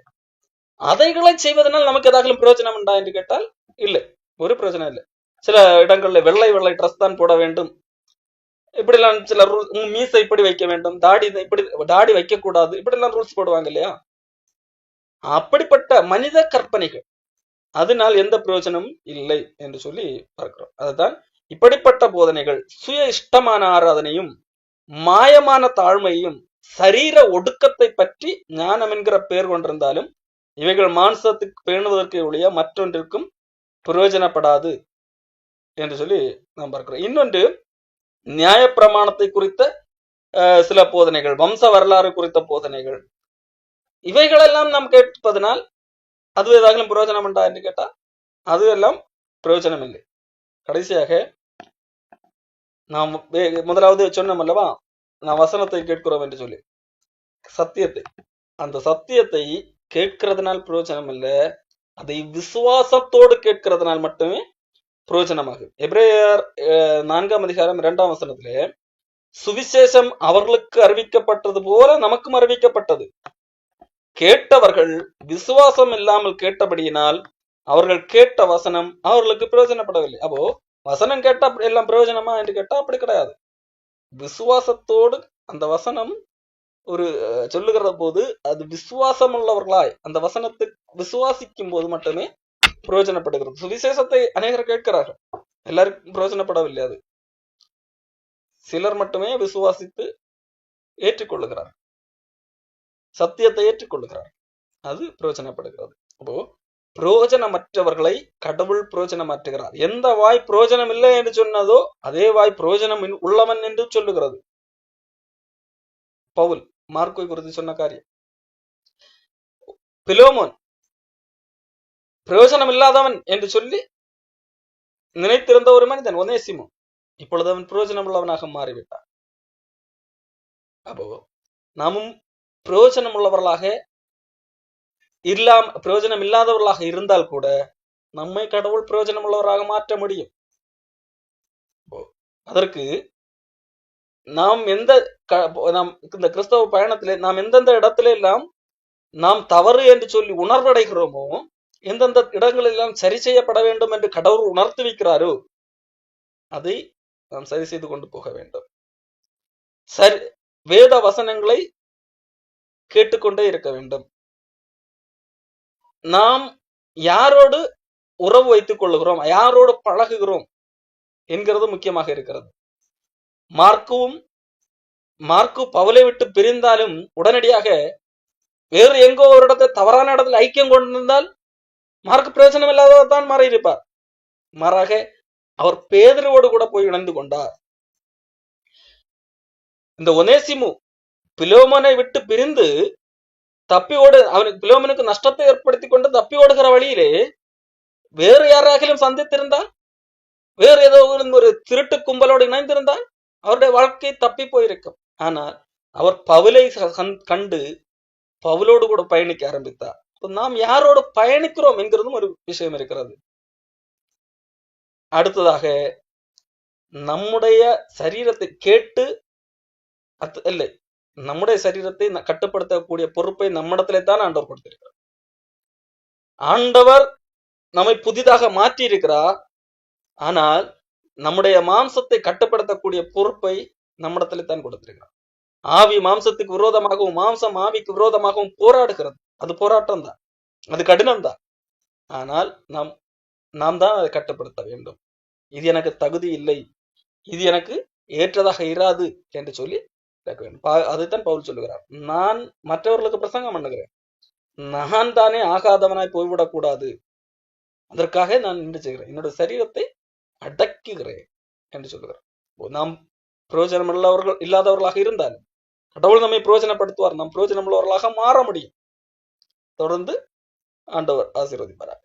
அதைகளை செய்வதனால் நமக்கு ஏதாவது பிரயோஜனம் உண்டா என்று கேட்டால் இல்லை, ஒரு பிரயோஜனம் இல்லை. சில இடங்கள்ல வெள்ளை வெள்ளை ட்ரெஸ் தான் போட வேண்டும், இப்படிலாம் சில ரூல், மீசை இப்படி வைக்க வேண்டும், தாடி வைக்க கூடாது, இப்படிலாம் ரூல்ஸ் போடுவாங்க இல்லையா. அப்படிப்பட்ட மனித கற்பனைகள், அதனால் எந்த பிரயோஜனமும் இல்லை என்று சொல்லி பார்க்கிறோம். அதுதான் இப்படிப்பட்ட போதனைகள் சுய இஷ்டமான ஆராதனையும் மாயமான தாழ்மையும் சரீர ஒடுக்கத்தை பற்றி ஞானம் என்கிற பெயர் கொண்டிருந்தாலும் இவைகள் மாம்சத்துக்கு பேணுவதற்கு ஒழிய மற்றொன்றிற்கும் பிரயோஜனப்படாது என்று சொல்லி நாம் பார்க்கிறோம். இன்னொன்று, நியாய பிரமாணத்தை குறித்த சில போதனைகள், வம்ச வரலாறு குறித்த போதனைகள், இவைகளெல்லாம் நாம் கேட்பதனால் அது ஏதாவது பிரயோஜனம் உண்டா என்று கேட்டால் அது எல்லாம் பிரயோஜனம் இல்லை. கடைசியாக நாம் முதலாவது சொன்னோம் அல்லவா, நாம் வசனத்தை கேட்கிறோம் என்று சொல்லி, சத்தியத்தை, அந்த சத்தியத்தை கேட்கிறதுனால் பிரயோஜனம் இல்லை, அதை விசுவாசத்தோடு கேட்கிறதுனால் மட்டுமே பிரயோஜனமாகும். எபிரேயர் 4ஆம் அதிகாரம் 2ஆம் வசனத்திலே, சுவிசேஷம் அவர்களுக்கு அறிவிக்கப்பட்டது போல நமக்கும் அறிவிக்கப்பட்டது, கேட்டவர்கள் விசுவாசம் இல்லாமல் கேட்டபடியினால் அவர்கள் கேட்ட வசனம் அவர்களுக்கு பிரயோஜனப்படவில்லை. அப்போ வசனம் கேட்டா எல்லாம் பிரயோஜனமா என்று கேட்டா அப்படி கிடையாது. விசுவாசத்தோடு அந்த வசனம் ஒரு சொல்லுகிற போது அது விசுவாசம் உள்ளவர்களாய் அந்த வசனத்தை விசுவாசிக்கும் போது மட்டுமே பிரயோஜனப்படுகிறது. சுவிசேஷத்தை அநேகர் கேட்கிறார்கள், எல்லாருக்கும் பிரயோஜனப்படவில்லை. அது சிலர் மட்டுமே விசுவாசித்து ஏற்றுக்கொள்ளுகிறார், சத்தியத்தை ஏற்றுக்கொள்ளுகிறார், அது பிரயோஜனப்படுகிறது. அப்போ பிரயோஜனமற்றவர்களை கடவுள் பிரயோஜனமாற்றுகிறார். எந்த வாய் பிரயோஜனம் இல்லை என்று சொன்னதோ அதே வாய் பிரயோஜனம் உள்ளவன் என்று சொல்லுகிறது பவுல் மார்க்கை குறித்து சொன்ன காரியம். பிலோமோன் பிரயோஜனம் இல்லாதவன் என்று சொல்லி நினைத்திருந்த ஒரு மனிதன் ஒனேசிமோ, இப்பொழுது அவன் பிரயோஜனம் உள்ளவனாக மாறிவிட்டான். அப்போ நாமும் பிரயோஜனம் உள்ளவர்களாக பிரயோஜனம் இல்லாதவர்களாக இருந்தால் கூட நம்மை கடவுள் பிரயோஜனம் உள்ளவராக மாற்ற முடியும். அதற்கு நாம் இந்த கிறிஸ்தவ பயணத்திலே நாம் எந்தெந்த இடத்துல எல்லாம் நாம் தவறு என்று சொல்லி உணர்வடைகிறோமோ, எந்தெந்த இடங்களெல்லாம் சரி செய்யப்பட வேண்டும் என்று கடவுள் உணர்த்தி வைக்கிறாரோ அதை நாம் சரி செய்து கொண்டு போக வேண்டும். வேத வசனங்களை கேட்டுக்கொண்டே இருக்க வேண்டும். நாம் யாரோடு உறவு வைத்துக் கொள்ளுகிறோம், யாரோடு பழகுகிறோம் என்கிறது முக்கியமாக இருக்கிறது. மார்க்கு பவுலை விட்டு பிரிந்தாலும் உடனடியாக வேறு எங்கோ ஒரு இடத்தை தவறான இடத்துல ஐக்கியம் கொண்டிருந்தால் மார்க்கு பிரயோஜனம் இல்லாததான் மாறியிருப்பார். மாறாக அவர் பேதுருவோடு கூட போய் இணைந்து கொண்டார். இந்த ஒனேசிமு பிலோமோனை விட்டு பிரிந்து அவனுக்கு பிலோமோனுக்கு நஷ்டத்தை ஏற்படுத்தி கொண்டு தப்பி ஓடுகிற வழியிலே வேறு யாராகிலும் சந்தித்திருந்தால், வேறு ஏதோ ஒரு திருட்டு கும்பலோடு இணைந்திருந்தால் அவருடைய வாழ்க்கை தப்பி போயிருக்கும். ஆனால் அவர் பவுலை கண்டு பவுலோடு கூட பயணிக்க ஆரம்பித்தார். நாம் யாரோடு பயணிக்கிறோம் என்கிறதும் ஒரு விஷயம் இருக்கிறது. அடுத்ததாக நம்முடைய சரீரத்தை கேட்டு இல்லை, நம்முடைய சரீரத்தை கட்டுப்படுத்தக்கூடிய பொறுப்பை நம்மிடத்திலே தான் ஆண்டவர் கொடுத்திருக்கிறார். ஆண்டவர் நம்மை புதிதாக மாற்றி இருக்கிறார். ஆனால் நம்முடைய மாம்சத்தை கட்டுப்படுத்தக்கூடிய பொறுப்பை நம்மிடத்திலே தான் கொடுத்திருக்கிறார். ஆவி மாம்சத்துக்கு விரோதமாகவும் மாம்சம் ஆவிக்கு விரோதமாகவும் போராடுகிறது. அது போராட்டம் தான், அது கடினம் தான். ஆனால் நாம் தான் அதை கட்டுப்படுத்த வேண்டும். இது எனக்கு தகுதி இல்லை, இது எனக்கு ஏற்றதாக இராது என்று சொல்லி கேட்க வேண்டும். அதைத்தான் பவுல் சொல்லுகிறார். நான் மற்றவர்களுக்கு பிரசங்கம் பண்ணுகிறேன், நான் தானே ஆகாதவனாய் போய்விடக் கூடாது, அதற்காக நான் நின்று செய்கிறேன், என்னோட சரீரத்தை அடக்குகிறேன் என்று சொல்லுகிறார். நாம் பிரயோஜனம் இல்லாதவர்களாக இருந்தாலும் கடவுள் நம்மை பிரயோஜனப்படுத்துவார், நாம் பிரயோஜனம் உள்ளவர்களாக மாற முடியும். தொடர்ந்து ஆண்டவர் ஆசீர்வதிப்பார்.